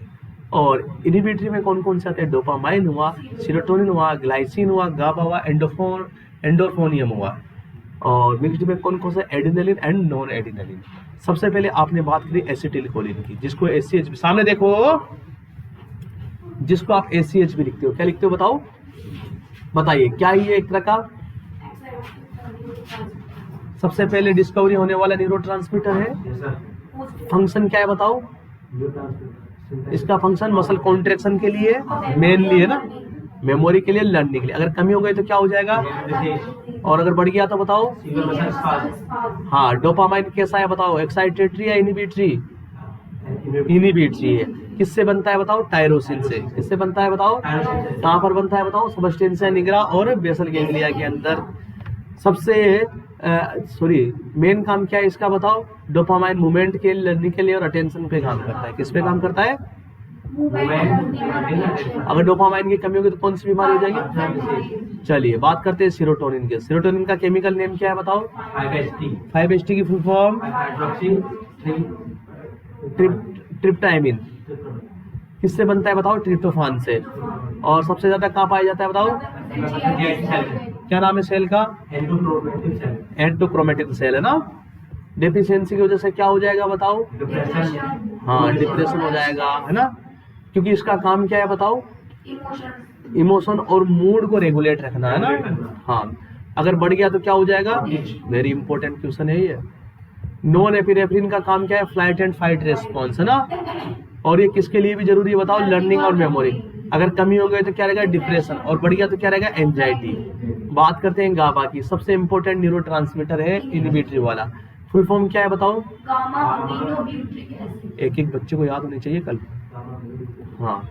और इनहिबिटरी में कौन कौन से आते हैं? डोपामाइन हुआ, सीरोटोनिन हुआ, ग्लाइसिन हुआ, गाबा हुआ, एंडोर्फोनियम हुआ। और मिक्स्ड में कौन कौन से? Adrenaline and non adrenaline. सबसे पहले आपने बात करी एसिटिलकोलिन की, जिसको ACH सामने देखो, जिसको आप ACH भी लिखते हो। क्या लिखते हो बताओ? बताइए क्या ये एक तरह का सबसे पहले डिस्कवरी होने वाला न्यूरोट्रांसमीटर है। फंक्शन क्या है बताओ? इसका फंक्शन मसल कॉन्ट्रैक्शन के लिए मेनली है ना, मेमोरी के लिए, लर्निंग के लिए। अगर कमी हो गई तो क्या हो जाएगा? और अगर बढ़ गया तो बताओ? हाँ। डोपामाइन कैसा है बताओ? एक्साइटेटरी या इनहिबिटरी? इनहिबिटरी है। किससे बनता है बताओ? टायरोसिन से। किससे बनता है बताओ? कहाँ पर बनता है बताओ? सबस्टेंशिया निग्रा और बेसल गैंग्लिया के अंदर। सबसे मेन काम क्या है इसका बताओ? डोपामाइन मूवमेंट के लिए, लर्निंग के लिए और अटेंशन पे काम करता है। किस पे काम करता है? अगर डोपामाइन की कमी होगी तो कौन सी बीमारी हो जाएगी? चलिए बात करते हैं सीरोटोनिन के। सीरोटोनिन का केमिकल नेम क्या है बताओ? 5-HT की फुल फॉर्म ट्रिप्टाइमिन। किससे बनता है बताओ? ट्रिप्टोफान से। और सबसे ज्यादा कहाँ पाया जाता है बताओ? क्या नाम है सेल का? एंडोक्रोमेटिन सेल है ना। डेफिशिएंसी की वजह से क्या हो जाएगा बताओ? हाँ, डिप्रेशन हो जाएगा, है ना। क्योंकि इसका काम क्या है बताओ? इमोशन और मूड को रेगुलेट रखना, है ना। हाँ, अगर बढ़ गया तो क्या हो जाएगा? वेरी इंपॉर्टेंट क्वेश्चन है ये। नॉन एपिनेफ्रिन का काम क्या है? फ्लाइट एंड फाइट रेस्पॉन्स, है ना। और ये किसके लिए भी जरूरी है बताओ? लर्निंग और मेमोरी। अगर कमी हो गई तो क्या रहेगा? डिप्रेशन। और बढ़ गया तो क्या रहेगा? एंजाइटी। बात करते हैं गाबा की। सबसे इंपॉर्टेंट न्यूरोट्रांसमीटर है इनहिबिटरी वाला। फुल फॉर्म क्या है बताओ? एक एक बच्चे को याद होनी चाहिए कल। हाँ,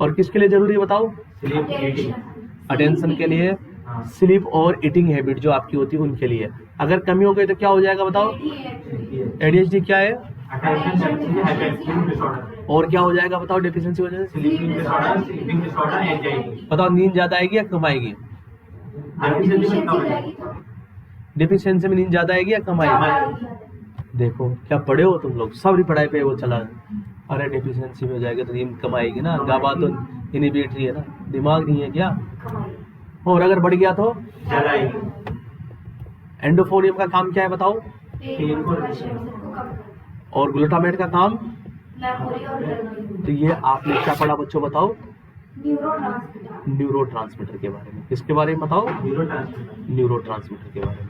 और किसके लिए जरूरी है बताओ? अटेंशन के लिए, स्लीप और ईटिंग हैबिट जो आपकी होती है उनके लिए। अगर कमी हो गई तो क्या हो जाएगा बताओ? ADHD क्या है? और क्या हो जाएगा बताओ? डेफिशिएंसी वजह से बताओ, नींद ज्यादा आएगी या कम आएगी? डेफिशिएंसी में नींद ज्यादा आएगी या कम आएगी? देखो क्या पढ़े हो तुम लोग, सब पढ़ाई पे वो चला। अरे डेफिशिएंसी में हो जाएगा तो नींद कम आएगी ना। गाबा तो इनहिबिटरी है ना, दिमाग नहीं है क्या? और अगर बढ़ गया तो एंडोफोनियम का काम क्या है बताओ? और ग्लूटामेट का काम? तो ये आपने क्या पढ़ा बच्चों बताओ? न्यूरोट्रांसमीटर के बारे में। किसके बारे में बताओ? न्यूरोट्रांसमीटर के बारे में।